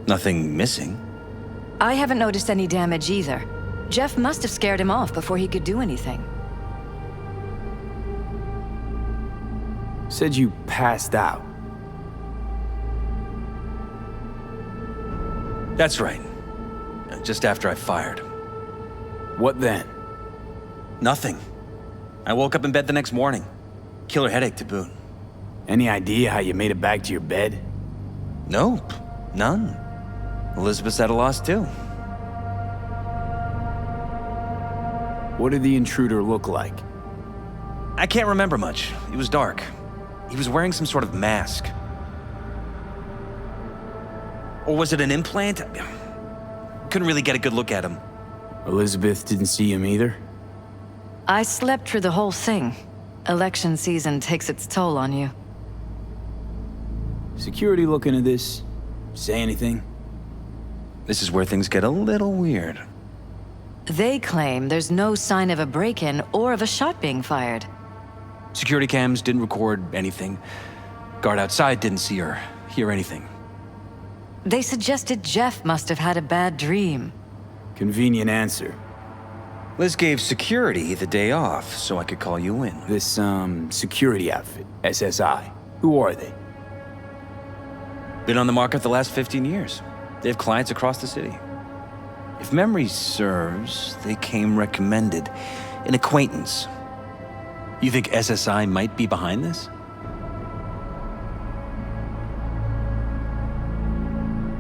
Nothing missing. I haven't noticed any damage either. Jeff must have scared him off before he could do anything. Said you passed out. That's right. Just after I fired. What then? Nothing. I woke up in bed the next morning. Killer headache to boot. Any idea how you made it back to your bed? Nope. None. Elizabeth's at a loss too. What did the intruder look like? I can't remember much. It was dark. He was wearing some sort of mask. Or was it an implant? Couldn't really get a good look at him. Elizabeth didn't see him either? I slept through the whole thing. Election season takes its toll on you. Security look into this? Say anything? This is where things get a little weird. They claim there's no sign of a break-in or of a shot being fired. Security cams didn't record anything. Guard outside didn't see or hear anything. They suggested Jeff must have had a bad dream. Convenient answer. Liz gave security the day off so I could call you in. This, security outfit, SSI. Who are they? Been on the market the last 15 years. They have clients across the city. If memory serves, they came recommended. An acquaintance. You think SSI might be behind this?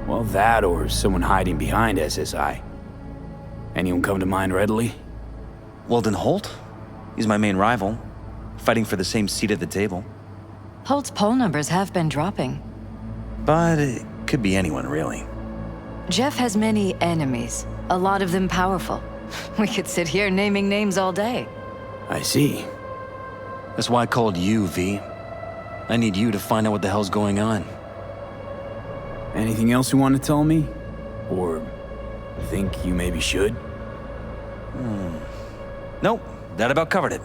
Well, that or someone hiding behind SSI. Anyone come to mind readily? Weldon Holt? He's my main rival. Fighting for the same seat at the table. Holt's poll numbers have been dropping. But it could be anyone, really. Jeff has many enemies, a lot of them powerful. We could sit here naming names all day. I see. That's why I called you, V. I need you to find out what the hell's going on. Anything else you want to tell me? Or think you maybe should? Nope, that about covered it.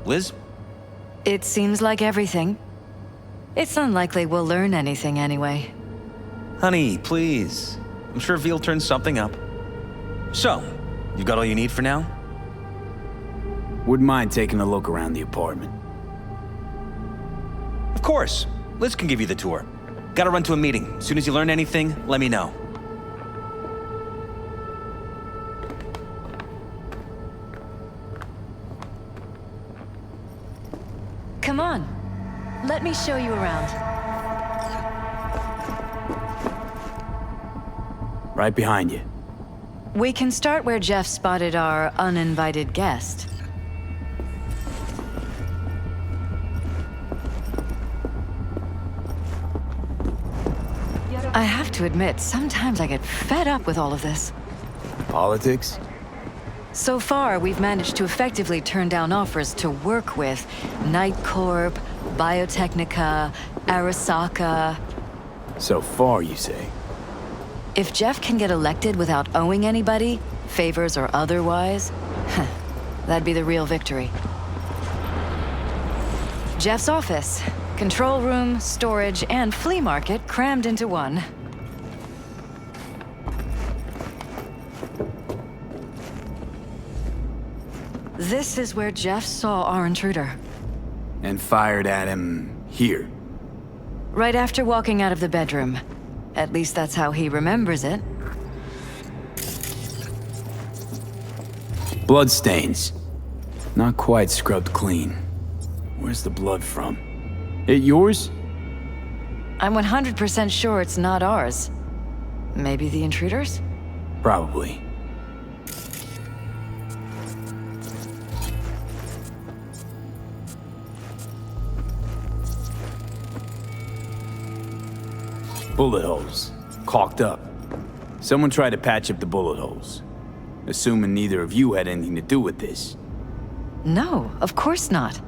Liz? It seems like everything. It's unlikely we'll learn anything anyway. Honey, please. I'm sure Veal turned something up. So, you got all you need for now? Wouldn't mind taking a look around the apartment. Of course. Liz can give you the tour. Gotta run to a meeting. As soon as you learn anything, let me know. Come on. Let me show you around. Right behind you. We can start where Jeff spotted our uninvited guest. I have to admit, sometimes I get fed up with all of this. Politics? So far, we've managed to effectively turn down offers to work with Night Corp, Biotechnica, Arasaka. So far, you say? If Jeff can get elected without owing anybody, favors or otherwise, that'd be the real victory. Jeff's office. Control room, storage, and flea market crammed into one. This is where Jeff saw our intruder. And fired at him here. Right after walking out of the bedroom. At least that's how he remembers it. Bloodstains. Not quite scrubbed clean. Where's the blood from? It yours? I'm 100% sure it's not ours. Maybe the intruder's? Probably. Bullet holes. Caulked up. Someone tried to patch up the bullet holes. Assuming neither of you had anything to do with this. No, of course not.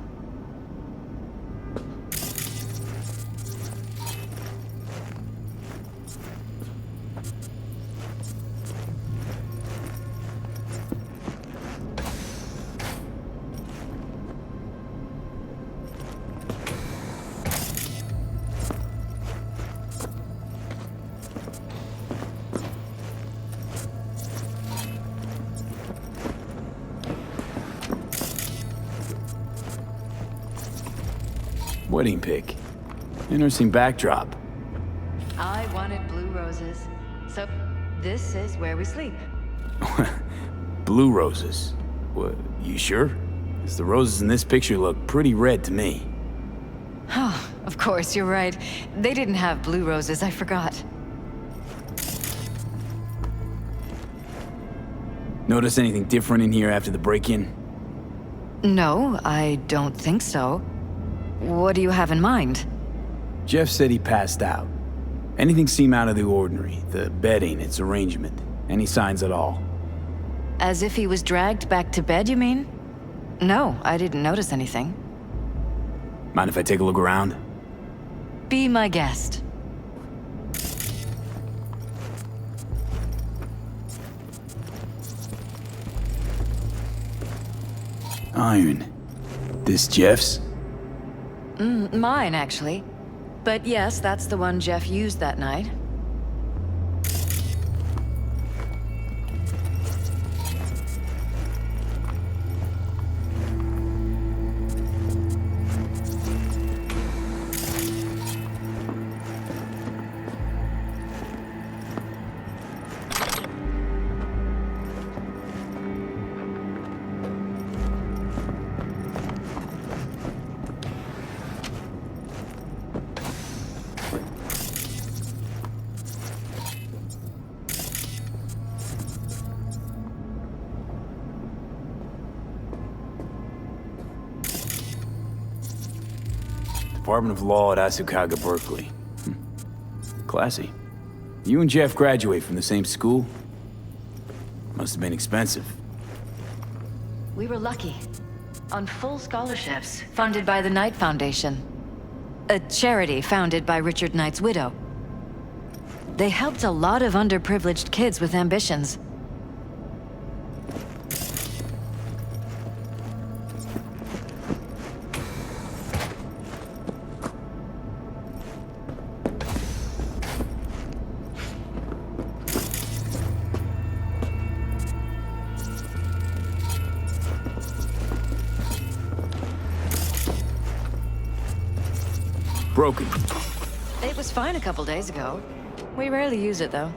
Wedding pic. Interesting backdrop. I wanted blue roses. So, this is where we sleep. Blue roses. What, you sure? 'Cause the roses in this picture look pretty red to me. Oh, of course, you're right. They didn't have blue roses, I forgot. Notice anything different in here after the break-in? No, I don't think so. What do you have in mind? Jeff said he passed out. Anything seem out of the ordinary? The bedding, its arrangement. Any signs at all? As if he was dragged back to bed, you mean? No, I didn't notice anything. Mind if I take a look around? Be my guest. Iron. This Jeff's? Mine, actually. But yes, that's the one Jeff used that night. Department of Law at Asukaga, Berkeley. Classy. You and Jeff graduate from the same school? Must have been expensive. We were lucky. On full scholarships, funded by the Knight Foundation. A charity founded by Richard Knight's widow. They helped a lot of underprivileged kids with ambitions. Broken. It was fine a couple days ago. We rarely use it, though.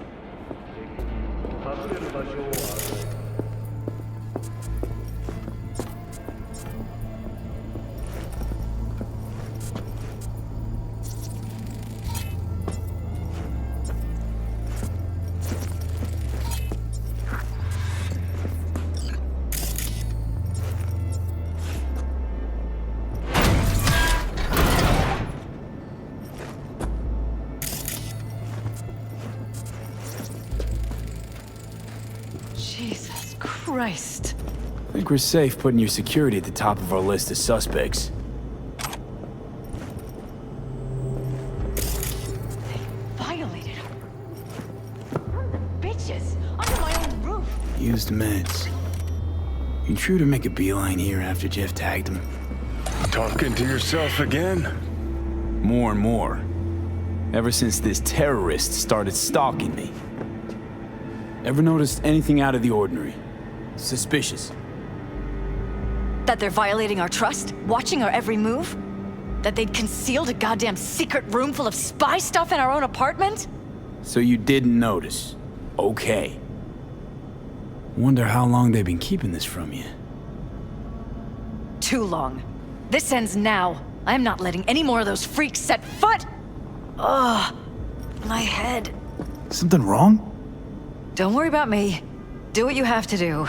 Jesus Christ. I think we're safe putting your security at the top of our list of suspects. Violated her. Bitches! Under my own roof! Used meds. You true to make a beeline here after Jeff tagged him? Talking to yourself again? More and more. Ever since this terrorist started stalking me. Ever noticed anything out of the ordinary? Suspicious? That they're violating our trust? Watching our every move? That they'd concealed a goddamn secret room full of spy stuff in our own apartment? So you didn't notice. Okay. Wonder how long they've been keeping this from you. Too long. This ends now. I'm not letting any more of those freaks set foot! Ugh. My head. Something wrong? Don't worry about me. Do what you have to do.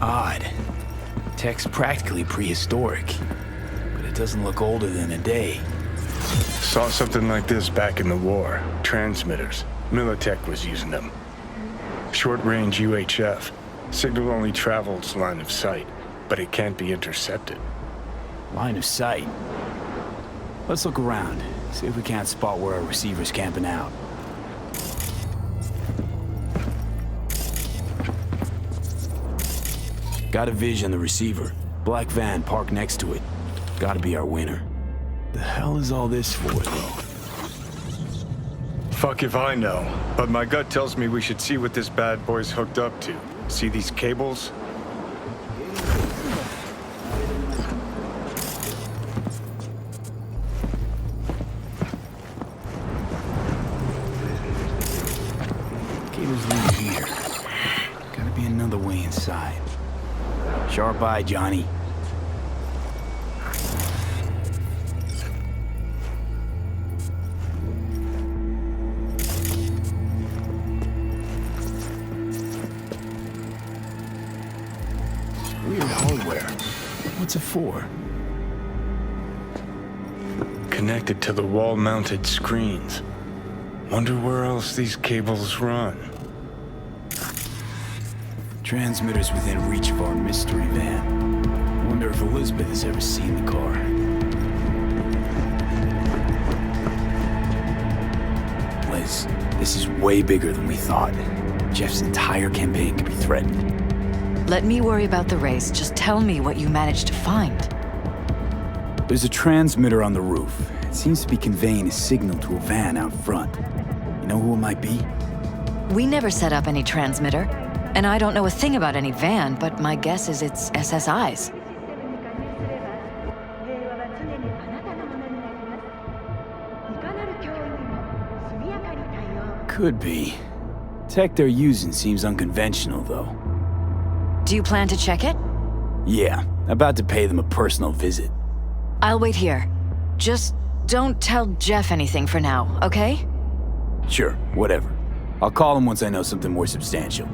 Odd. Tech's practically prehistoric, but it doesn't look older than a day. Saw something like this back in the war. Transmitters. Militech was using them. Short-range UHF. Signal only travels line of sight, but it can't be intercepted. Line of sight. Let's look around, see if we can't spot where our receiver's camping out. Got a vision on the receiver. Black van parked next to it. Gotta be our winner. The hell is all this for, though? Fuck if I know, but my gut tells me we should see what this bad boy's hooked up to. See these cables? Cables lead here. Gotta be another way inside. Sharp eye, Johnny. Weird hardware. What's it for? Connected to the wall-mounted screens. Wonder where else these cables run. Transmitters within reach of our mystery van. Wonder if Elizabeth has ever seen the car. Liz, this is way bigger than we thought. Jeff's entire campaign could be threatened. Let me worry about the race. Just tell me what you managed to find. There's a transmitter on the roof. It seems to be conveying a signal to a van out front. You know who it might be? We never set up any transmitter. And I don't know a thing about any van, but my guess is it's SSI's. Could be. Tech they're using seems unconventional, though. Do you plan to check it? Yeah, about to pay them a personal visit. I'll wait here. Just don't tell Jeff anything for now, okay? Sure, whatever. I'll call him once I know something more substantial.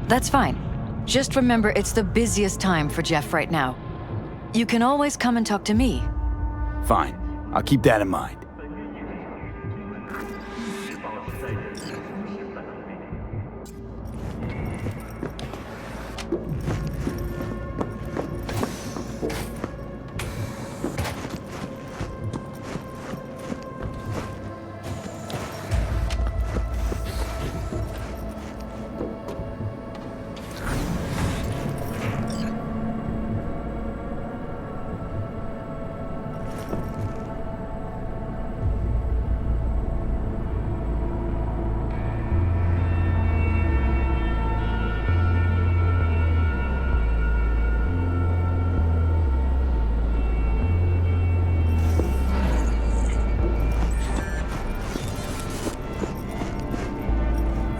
That's fine. Just remember it's the busiest time for Jeff right now. You can always come and talk to me. Fine. I'll keep that in mind.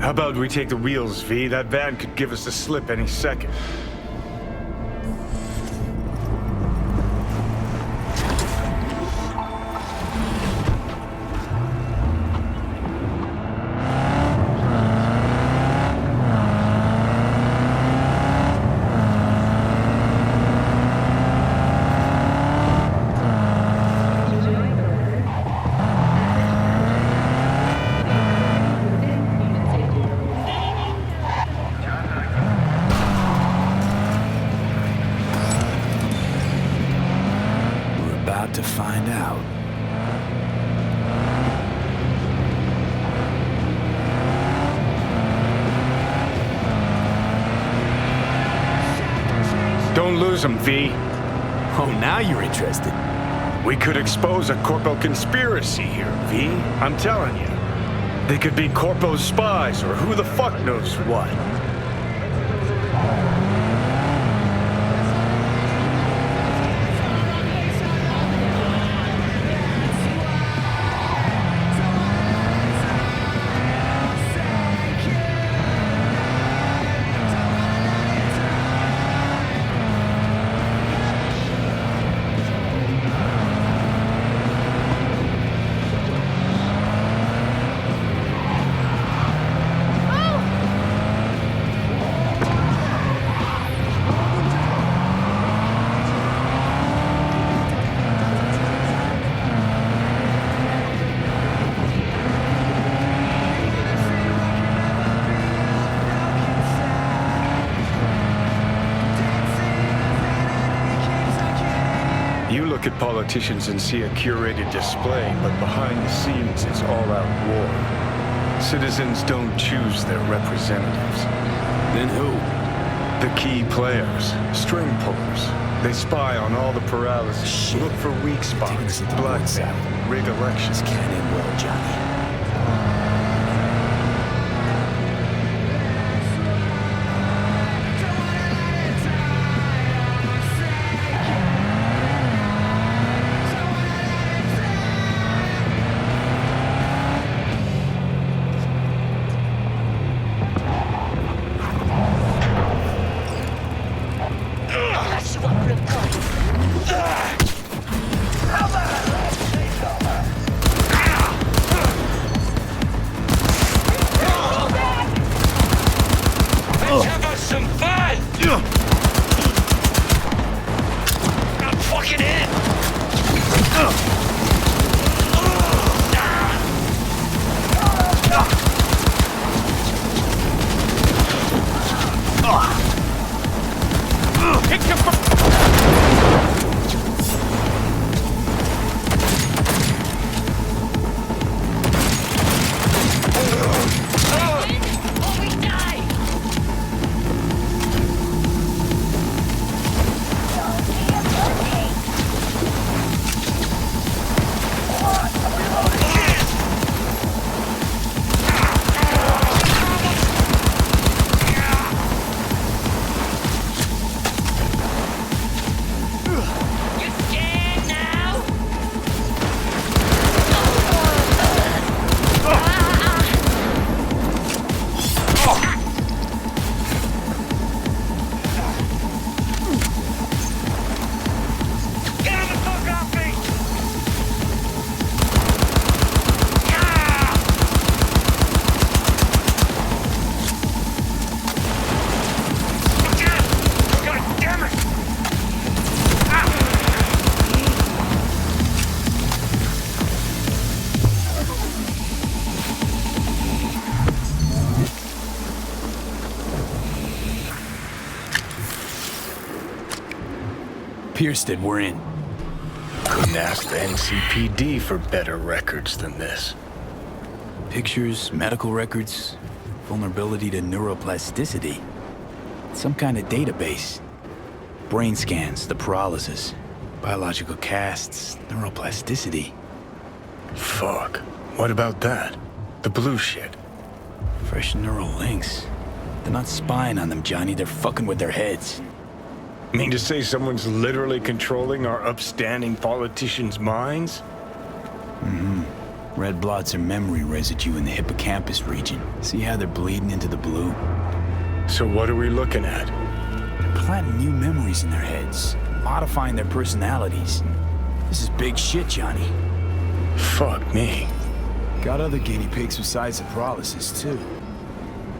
How about we take the wheels, V? That van could give us the slip any second. To find out. Don't lose them, V. Oh, now you're interested. We could expose a Corpo conspiracy here, V. I'm telling you. They could be Corpo's spies, or who the fuck knows what. Look at politicians and see a curated display, but behind the scenes it's all-out war. Citizens don't choose their representatives. Then who? The key players, string pullers. They spy on all the Peralez, look for weak spots, blackmail, rig elections. This can't end well, Johnny. Piersted, we're in. Couldn't ask the NCPD for better records than this. Pictures, medical records, vulnerability to neuroplasticity. Some kind of database. Brain scans, the paralysis, biological casts, neuroplasticity. Fuck. What about that? The blue shit. Fresh neural links. They're not spying on them, Johnny. They're fucking with their heads. Mean to say someone's literally controlling our upstanding politicians' minds? Mm-hmm. Red blots are memory residue in the hippocampus region. See how they're bleeding into the blue? So what are we looking at? They're planting new memories in their heads, modifying their personalities. This is big shit, Johnny. Fuck me. Got other guinea pigs besides the paralysis, too.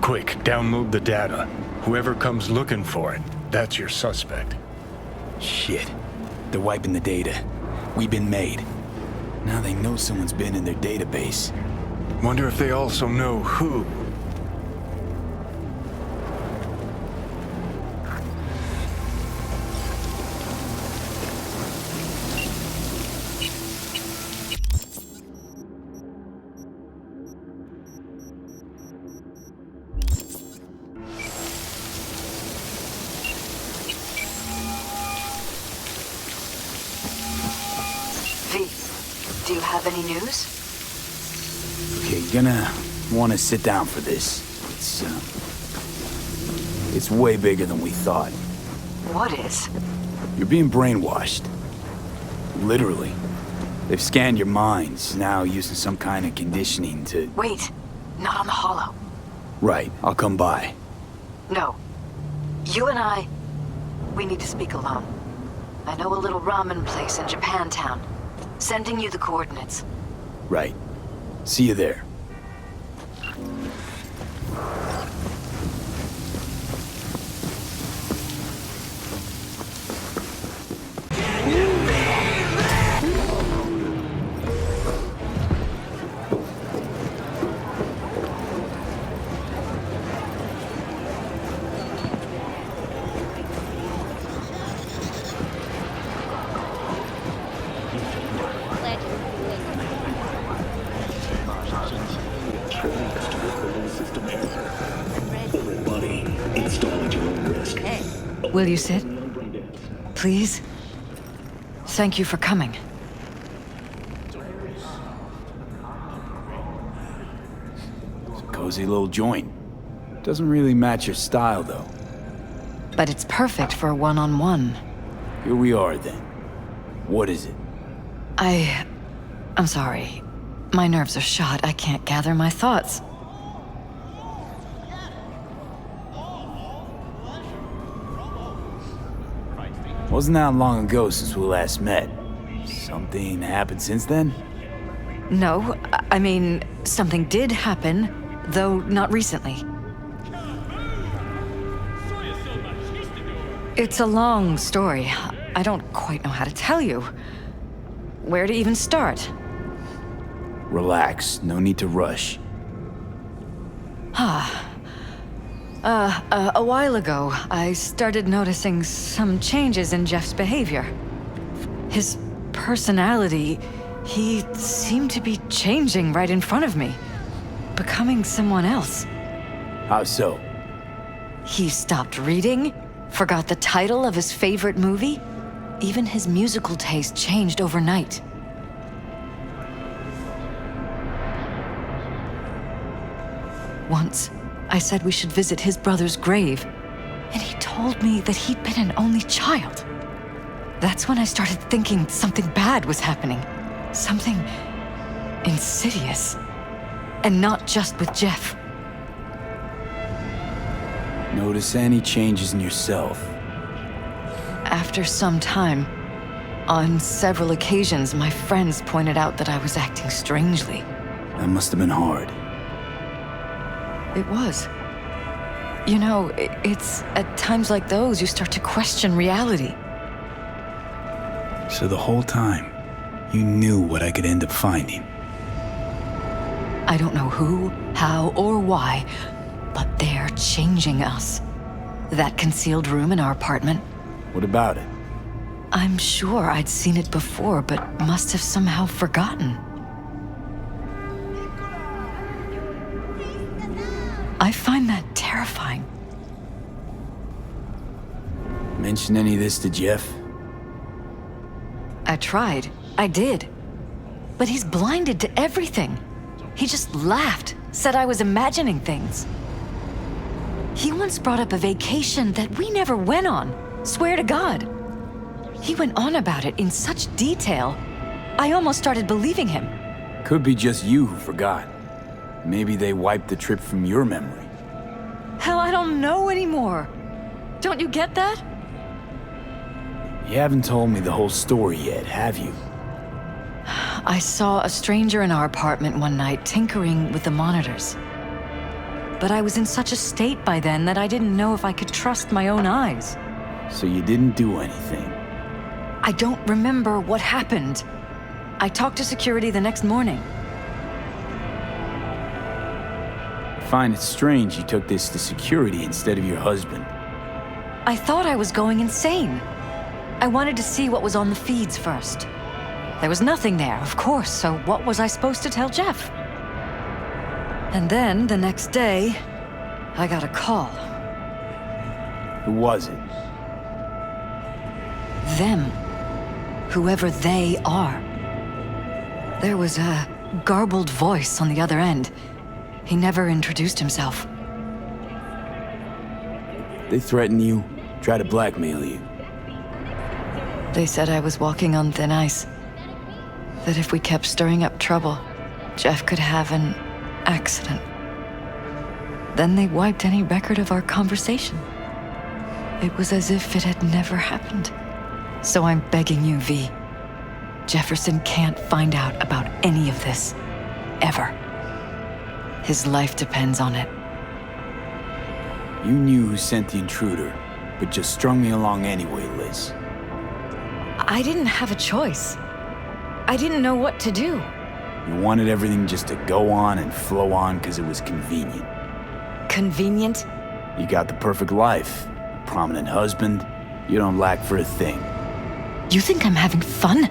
Quick, download the data. Whoever comes looking for it, that's your suspect. Shit. They're wiping the data. We've been made. Now they know someone's been in their database. Wonder if they also know who. Do you have any news? Okay, gonna want to sit down for this. It's way bigger than we thought. What is? You're being brainwashed. Literally. They've scanned your minds, now using some kind of conditioning to... Wait, not on the holo. Right, I'll come by. No. You and I, we need to speak alone. I know a little ramen place in Japantown. Sending you the coordinates. Right. See you there. Will you sit? Please? Thank you for coming. It's a cozy little joint. Doesn't really match your style, though. But it's perfect for a one-on-one. Here we are, then. What is it? I'm sorry. My nerves are shot. I can't gather my thoughts. Wasn't that long ago since we last met. Something happened since then? No, I mean, something did happen, though not recently. It's a long story. I don't quite know how to tell you. Where to even start? Relax, no need to rush. A while ago, I started noticing some changes in Jeff's behavior. His personality, he seemed to be changing right in front of me. Becoming someone else. How so? He stopped reading, forgot the title of his favorite movie. Even his musical taste changed overnight. Once, I said we should visit his brother's grave, and he told me that he'd been an only child. That's when I started thinking something bad was happening. Something insidious. And not just with Jeff. Notice any changes in yourself? After some time, on several occasions, my friends pointed out that I was acting strangely. That must have been hard. It was. You know, it's at times like those you start to question reality. So the whole time, you knew what I could end up finding. I don't know who, how, or why, but they're changing us. That concealed room in our apartment. What about it? I'm sure I'd seen it before, but must have somehow forgotten. I find that terrifying. Mention any of this to Jeff? I tried. I did. But he's blinded to everything. He just laughed, said I was imagining things. He once brought up a vacation that we never went on. Swear to God. He went on about it in such detail, I almost started believing him. Could be just you who forgot. Maybe they wiped the trip from your memory. Hell, I don't know anymore. Don't you get that? You haven't told me the whole story yet, have you? I saw a stranger in our apartment one night tinkering with the monitors. But I was in such a state by then that I didn't know if I could trust my own eyes. So you didn't do anything? I don't remember what happened. I talked to security the next morning. I find it strange you took this to security instead of your husband. I thought I was going insane. I wanted to see what was on the feeds first. There was nothing there, of course, so what was I supposed to tell Jeff? And then, the next day, I got a call. Who was it? Them. Whoever they are. There was a garbled voice on the other end. He never introduced himself. They threaten you, try to blackmail you. They said I was walking on thin ice. That if we kept stirring up trouble, Jeff could have an accident. Then they wiped any record of our conversation. It was as if it had never happened. So I'm begging you, V. Jefferson can't find out about any of this. Ever. His life depends on it. You knew who sent the intruder, but just strung me along anyway, Liz. I didn't have a choice. I didn't know what to do. You wanted everything just to go on and flow on because it was convenient. Convenient? You got the perfect life. A prominent husband. You don't lack for a thing. You think I'm having fun?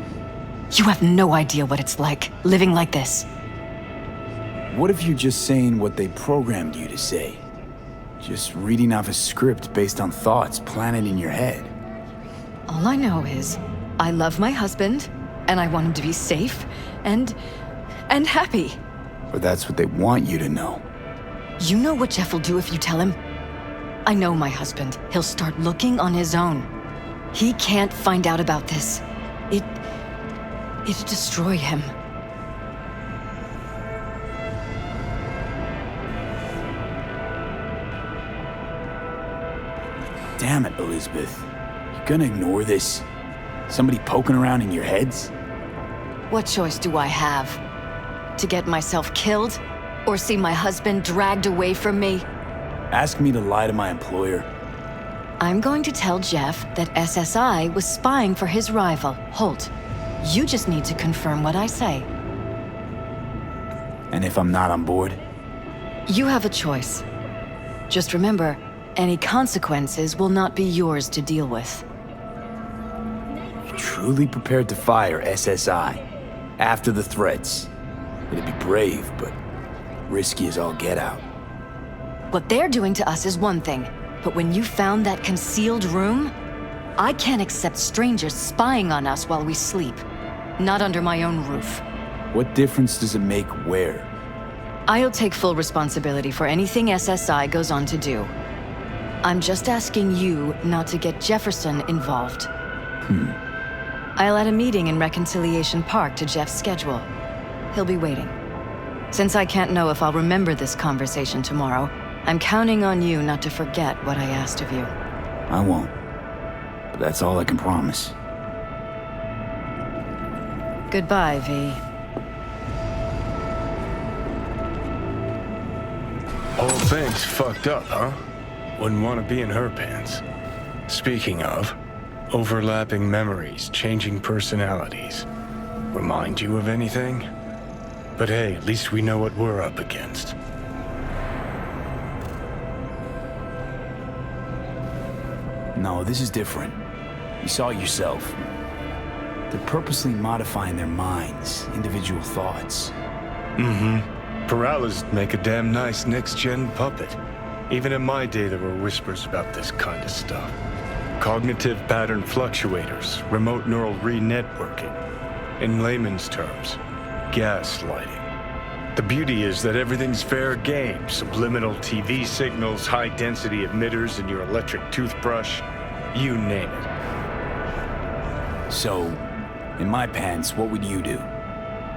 You have no idea what it's like, living like this. What if you're just saying what they programmed you to say? Just reading off a script based on thoughts planted in your head. All I know is, I love my husband, and I want him to be safe, and happy. Or that's what they want you to know. You know what Jeff will do if you tell him? I know my husband. He'll start looking on his own. He can't find out about this. It'd destroy him. Damn it, Elizabeth. You gonna ignore this? Somebody poking around in your heads? What choice do I have? To get myself killed? Or see my husband dragged away from me? Ask me to lie to my employer. I'm going to tell Jeff that SSI was spying for his rival, Holt. You just need to confirm what I say. And if I'm not on board? You have a choice. Just remember, any consequences will not be yours to deal with. You're truly prepared to fire SSI after the threats. It'd be brave, but risky as all get out. What they're doing to us is one thing, but when you found that concealed room, I can't accept strangers spying on us while we sleep. Not under my own roof. What difference does it make where? I'll take full responsibility for anything SSI goes on to do. I'm just asking you not to get Jefferson involved. I'll add a meeting in Reconciliation Park to Jeff's schedule. He'll be waiting. Since I can't know if I'll remember this conversation tomorrow, I'm counting on you not to forget what I asked of you. I won't. But that's all I can promise. Goodbye, V. Whole thing's fucked up, huh? Wouldn't want to be in her pants. Speaking of, overlapping memories, changing personalities. Remind you of anything? But hey, at least we know what we're up against. No, this is different. You saw it yourself. They're purposely modifying their minds, individual thoughts. Mm-hmm. Peralez make a damn nice next-gen puppet. Even in my day, there were whispers about this kind of stuff. Cognitive pattern fluctuators, remote neural re-networking. In layman's terms, gaslighting. The beauty is that everything's fair game. Subliminal TV signals, high-density emitters in your electric toothbrush. You name it. So, in my pants, what would you do?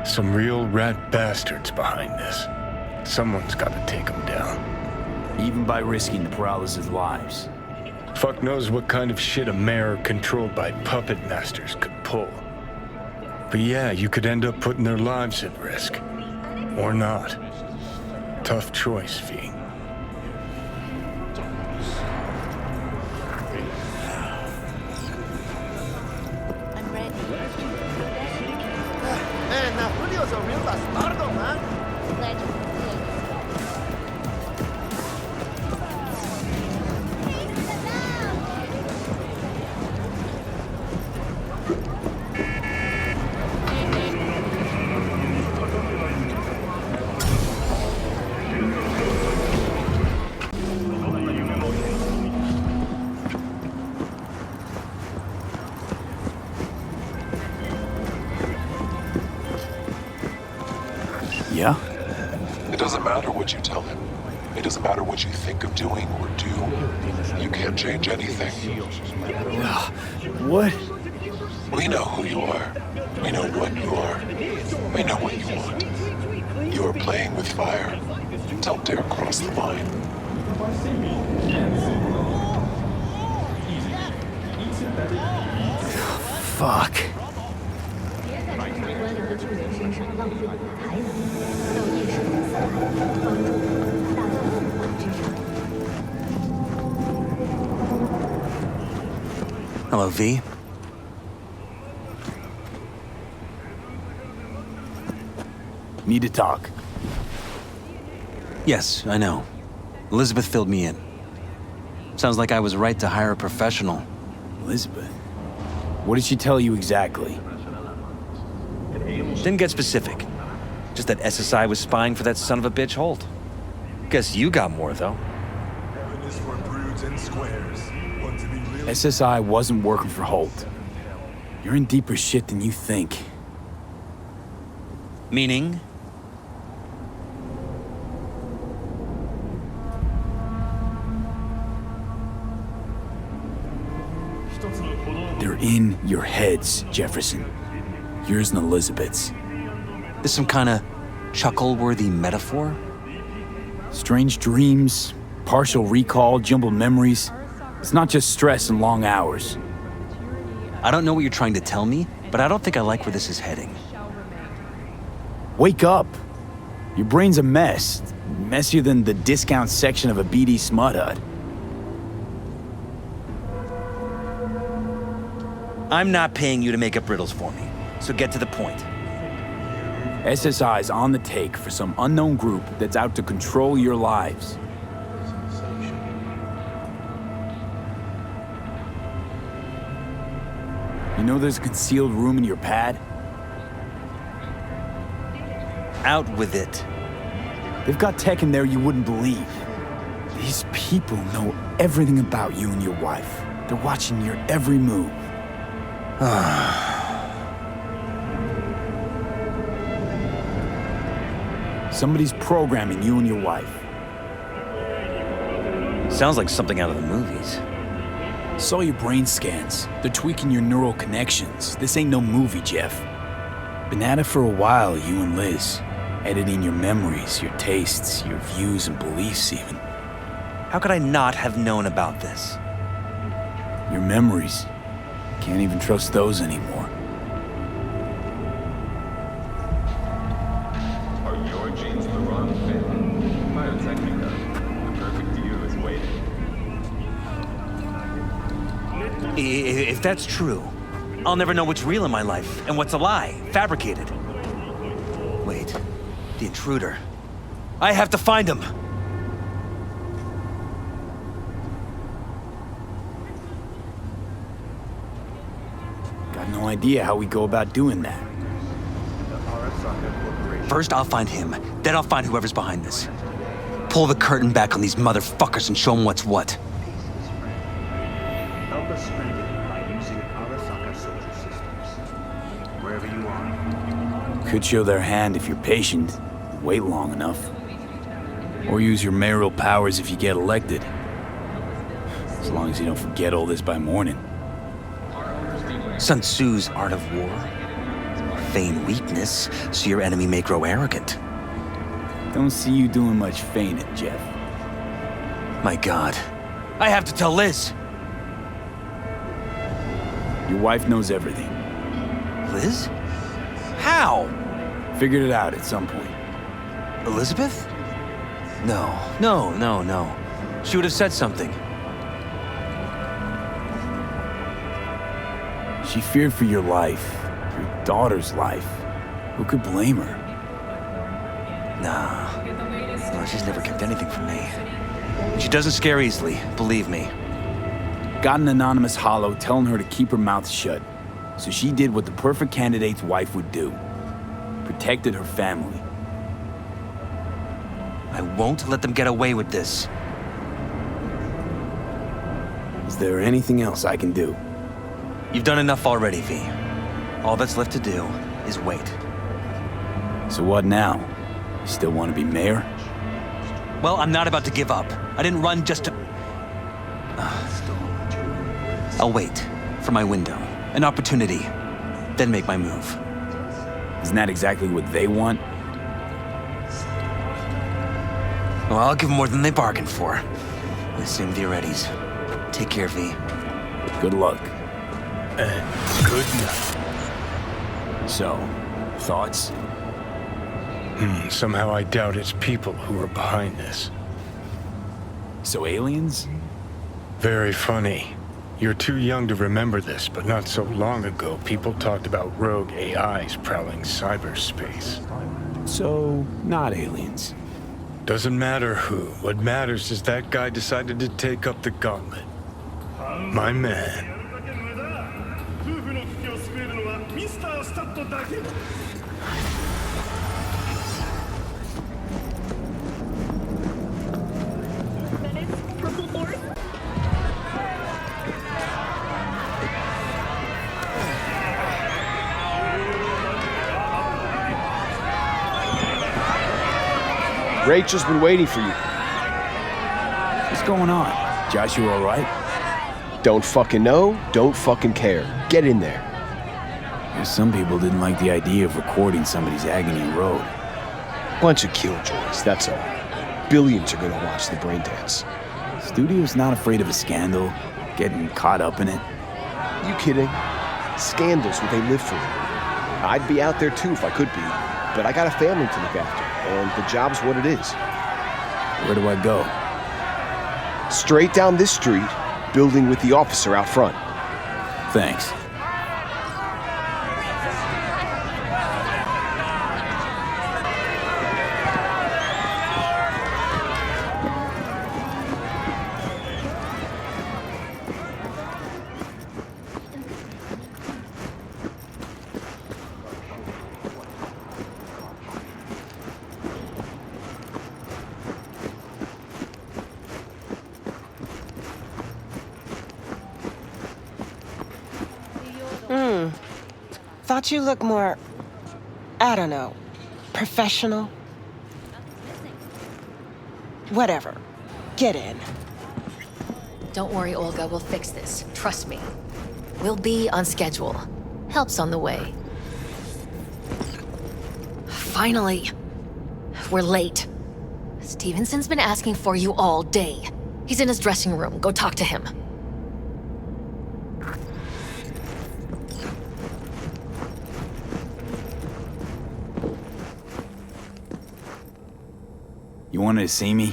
Some real rat bastards behind this. Someone's gotta take them down. Even by risking the Peralez's lives. Fuck knows what kind of shit a mayor controlled by puppet masters could pull. But yeah, you could end up putting their lives at risk. Or not. Tough choice, V. Man, now Julio's a real bastardo, man. Yeah? It doesn't matter what you tell him. It doesn't matter what you think of doing or do. You can't change anything. What? We know who you are. We know what you are. We know what you want. You are playing with fire. Don't dare cross the line. Fuck. Hello, V. Need to talk. Yes, I know. Elizabeth filled me in. Sounds like I was right to hire a professional. Elizabeth? What did she tell you exactly? Didn't get specific. Just that SSI was spying for that son of a bitch Holt. Guess you got more, though. SSI wasn't working for Holt. You're in deeper shit than you think. Meaning? They're in your heads, Jefferson. Yours and Elizabeth's. This some kind of chuckle-worthy metaphor? Strange dreams, partial recall, jumbled memories. It's not just stress and long hours. I don't know what you're trying to tell me, but I don't think I like where this is heading. Wake up. Your brain's a mess. Messier than the discount section of a BD smut hut. I'm not paying you to make up riddles for me, so get to the point. SSI's on the take for some unknown group that's out to control your lives. You know there's a concealed room in your pad? Out with it. They've got tech in there you wouldn't believe. These people know everything about you and your wife. They're watching your every move. Somebody's programming you and your wife. Sounds like something out of the movies. Saw your brain scans. They're tweaking your neural connections. This ain't no movie, Jeff. Been at it for a while, you and Liz. Editing your memories, your tastes, your views and beliefs even. How could I not have known about this? Your memories. Can't even trust those anymore. Are your genes the wrong fit? Biotechnica, the perfect you is waiting. If that's true, I'll never know what's real in my life and what's a lie, fabricated. Wait, the intruder. I have to find him! Got no idea how we go about doing that. First, I'll find him. Then I'll find whoever's behind this. Pull the curtain back on these motherfuckers and show them what's what. Help us spread it by using Arasaka social systems. Wherever you are. Could show their hand if you're patient, wait long enough. Or use your mayoral powers if you get elected. As long as you don't forget all this by morning. Sun Tzu's art of war. Feign weakness, so your enemy may grow arrogant. Don't see you doing much feigning, Jeff. My God. I have to tell Liz! Your wife knows everything. Liz? How? Figured it out at some point. Elizabeth? No. She would have said something. She feared for your life, your daughter's life. Who could blame her? Nah. No, she's never kept anything from me. She doesn't scare easily, believe me. Got an anonymous hollow telling her to keep her mouth shut. So she did what the perfect candidate's wife would do. Protected her family. I won't let them get away with this. Is there anything else I can do? You've done enough already, V. All that's left to do is wait. So what now? You still want to be mayor? Well, I'm not about to give up. I didn't run just to... I'll wait for my window, an opportunity, then make my move. Isn't that exactly what they want? Well, I'll give them more than they bargained for. Same with your Eddies. Take care, V. Good luck. And good night. So, thoughts? Somehow I doubt it's people who are behind this. So aliens? Very funny. You're too young to remember this, but not so long ago, people talked about rogue AIs prowling cyberspace. So, not aliens. Doesn't matter who. What matters is that guy decided to take up the gauntlet. My man. Rachel's been waiting for you. What's going on? Joshua all right? Don't fucking know, don't fucking care. Get in there. Guess some people didn't like the idea of recording somebody's agony road. Bunch of killjoys, that's all. Billions are gonna watch the brain dance. Studio's not afraid of a scandal, getting caught up in it. You kidding? Scandals, what they live for. I'd be out there too if I could be, but I got a family to look after, and the job's what it is. Where do I go? Straight down this street, building with the officer out front. Thanks. Thought you looked more, I don't know, professional? Whatever. Get in. Don't worry, Olga, we'll fix this. Trust me. We'll be on schedule. Help's on the way. Finally. We're late. Stevenson's been asking for you all day. He's in his dressing room. Go talk to him. You wanted to see me?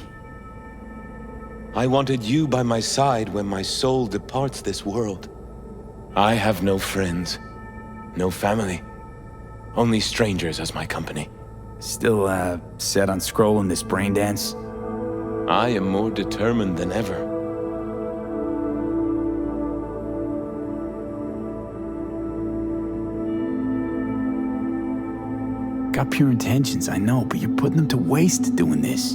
I wanted you by my side when my soul departs this world. I have no friends, no family, only strangers as my company. Still, set on scrolling this brain dance? I am more determined than ever. got pure intentions, I know, but you're putting them to waste doing this.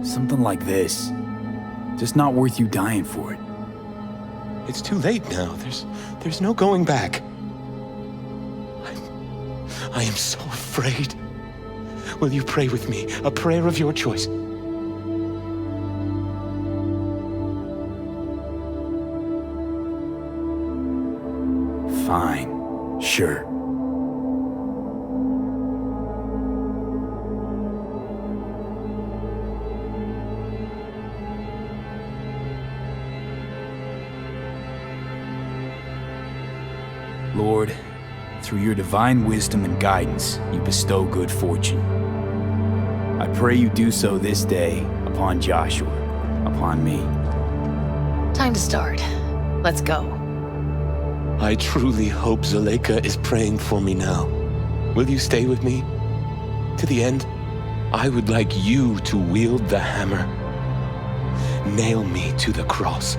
Something like this. Just not worth you dying for it. It's too late now. There's no going back. I am so afraid. Will you pray with me? A prayer of your choice. Fine. Sure. Lord, through your divine wisdom and guidance, you bestow good fortune. I pray you do so this day upon Joshua, upon me. Time to start. Let's go. I truly hope Zuleika is praying for me now. Will you stay with me? To the end, I would like you to wield the hammer. Nail me to the cross.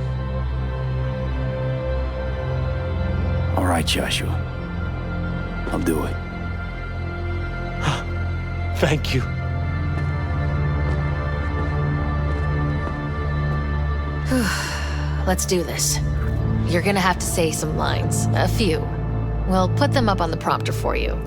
All right, Joshua. I'll do it. Thank you. Let's do this. You're gonna have to say some lines. A few. We'll put them up on the prompter for you.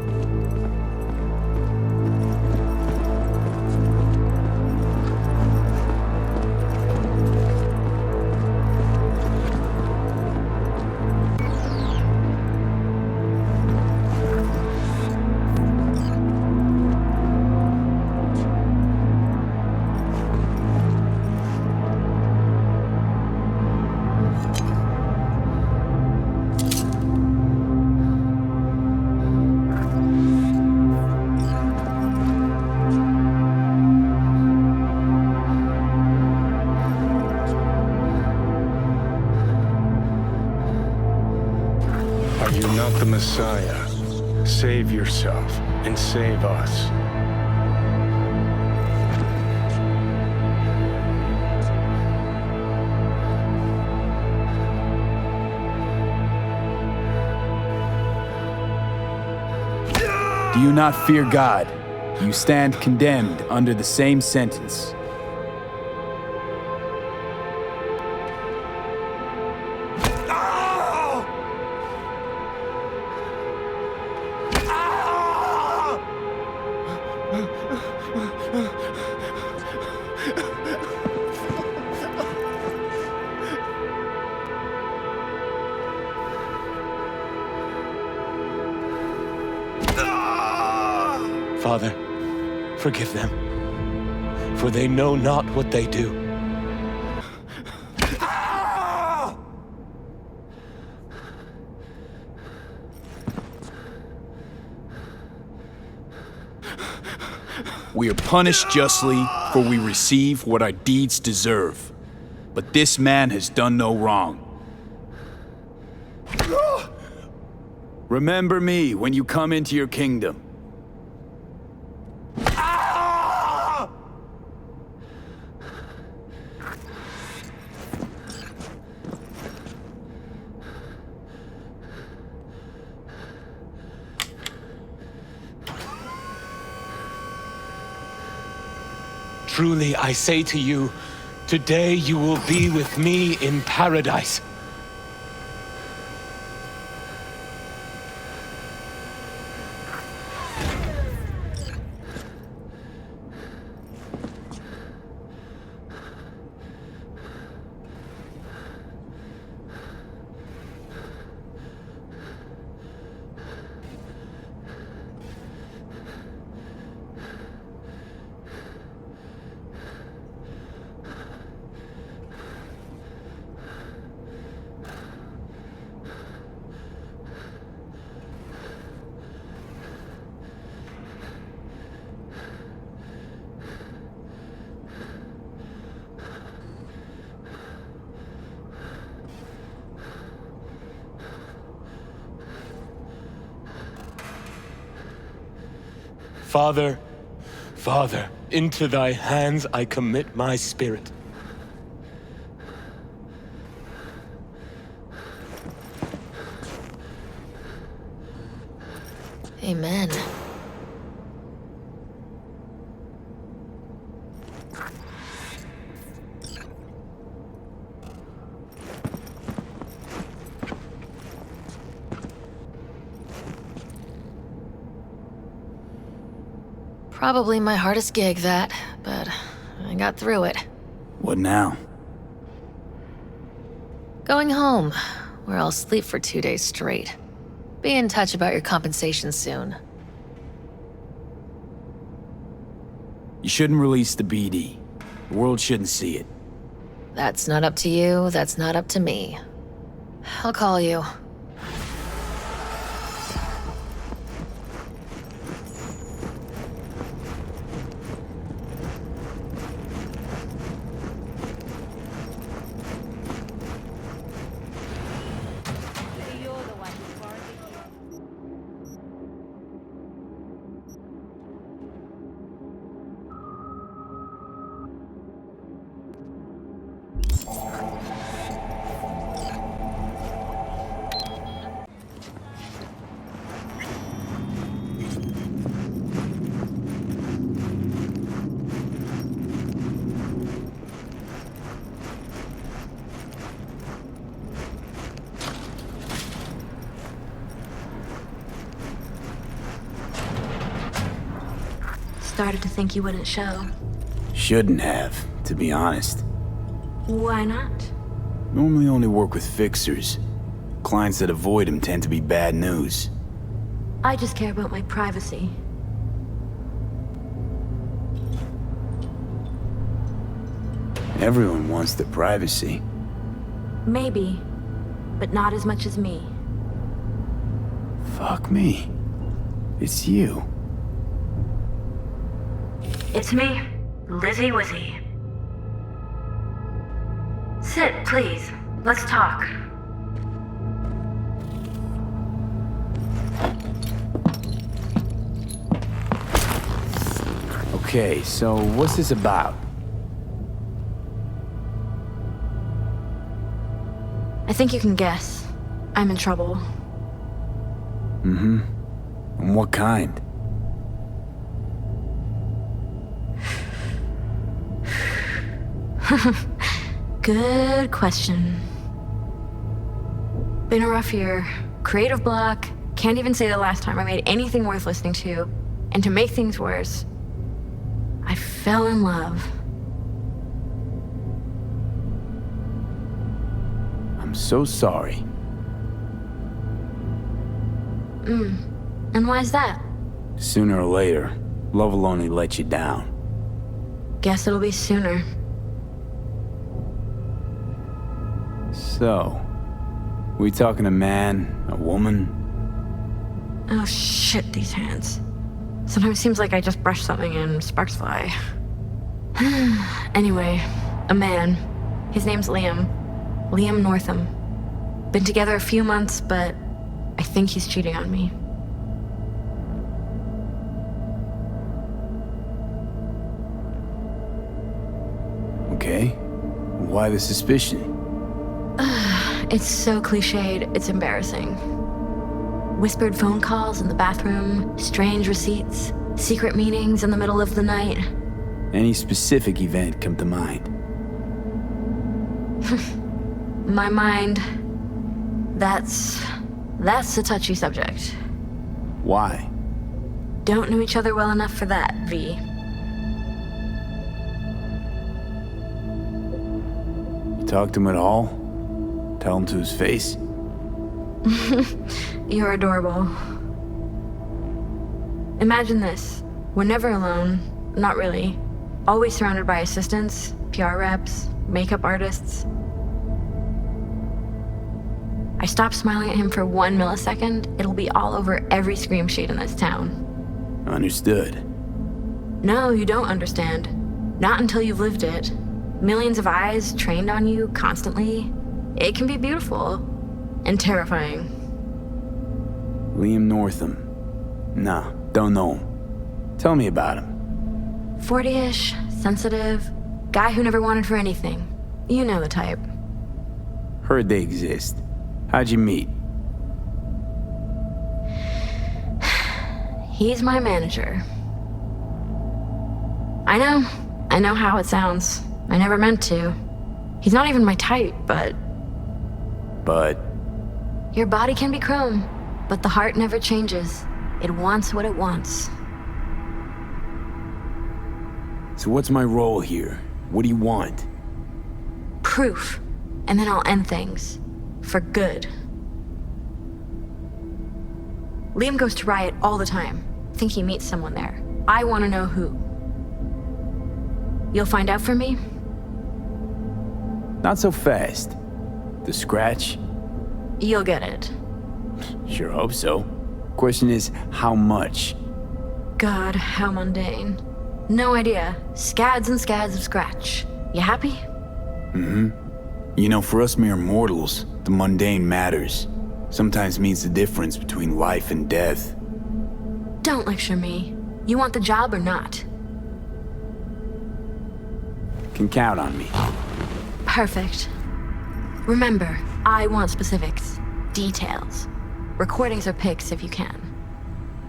The Messiah. Save yourself and save us. Do you not fear God? You stand condemned under the same sentence. Father, forgive them, for they know not what they do. We are punished justly, for we receive what our deeds deserve. But this man has done no wrong. Remember me when you come into your kingdom. Truly, I say to you, today you will be with me in paradise. Father, Father, into thy hands I commit my spirit. Amen. Probably my hardest gig, that, but I got through it. What now? Going home, where I'll sleep for 2 days straight. Be in touch about your compensation soon. You shouldn't release the BD. The world shouldn't see it. That's not up to you, that's not up to me. I'll call you. Started to think you wouldn't show. Shouldn't have, to be honest. Why not? Normally only work with fixers. Clients that avoid them tend to be bad news. I just care about my privacy. Everyone wants their privacy. Maybe, but not as much as me. Fuck me. It's you. It's me, Lizzie Wizzy. Sit, please. Let's talk. Okay, so what's this about? I think you can guess. I'm in trouble. Mm-hmm. And what kind? Good question. Been a rough year. Creative block. Can't even say the last time I made anything worth listening to. And to make things worse, I fell in love. I'm so sorry. And why's that? Sooner or later, love will only let you down. Guess it'll be sooner. So, we talking a man, a woman? Oh shit, these hands. Sometimes it seems like I just brush something and sparks fly. Anyway, a man. His name's Liam. Liam Northam. Been together a few months, but I think he's cheating on me. Okay. Why the suspicion? It's so cliched, it's embarrassing. Whispered phone calls in the bathroom, strange receipts, secret meetings in the middle of the night. Any specific event come to mind? My mind, that's a touchy subject. Why? Don't know each other well enough for that, V. You talk to him at all? Tell him to his face? You're adorable. Imagine this. We're never alone. Not really. Always surrounded by assistants, PR reps, makeup artists. I stop smiling at him for 1 millisecond, it'll be all over every scream sheet in this town. Understood. No, you don't understand. Not until you've lived it. Millions of eyes trained on you constantly. It can be beautiful and terrifying. Liam Northam. Nah, don't know him. Tell me about him. 40-ish, sensitive, guy who never wanted for anything. You know the type. Heard they exist. How'd you meet? He's my manager. I know how it sounds. I never meant to. He's not even my type, but... But? Your body can be chrome, but the heart never changes. It wants what it wants. So what's my role here? What do you want? Proof. And then I'll end things. For good. Liam goes to Riot all the time. Think he meets someone there. I want to know who. You'll find out for me? Not so fast. The scratch? You'll get it. Sure hope so. Question is, how much? God, how mundane. No idea. Scads and scads of scratch. You happy? Mm-hmm. You know, for us mere mortals, the mundane matters. Sometimes means the difference between life and death. Don't lecture me. You want the job or not? Can count on me. Perfect. Remember, I want specifics. Details. Recordings or pics if you can.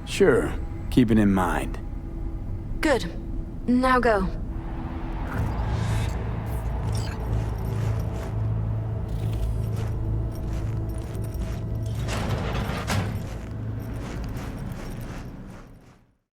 Sure. Keep it in mind. Good. Now go.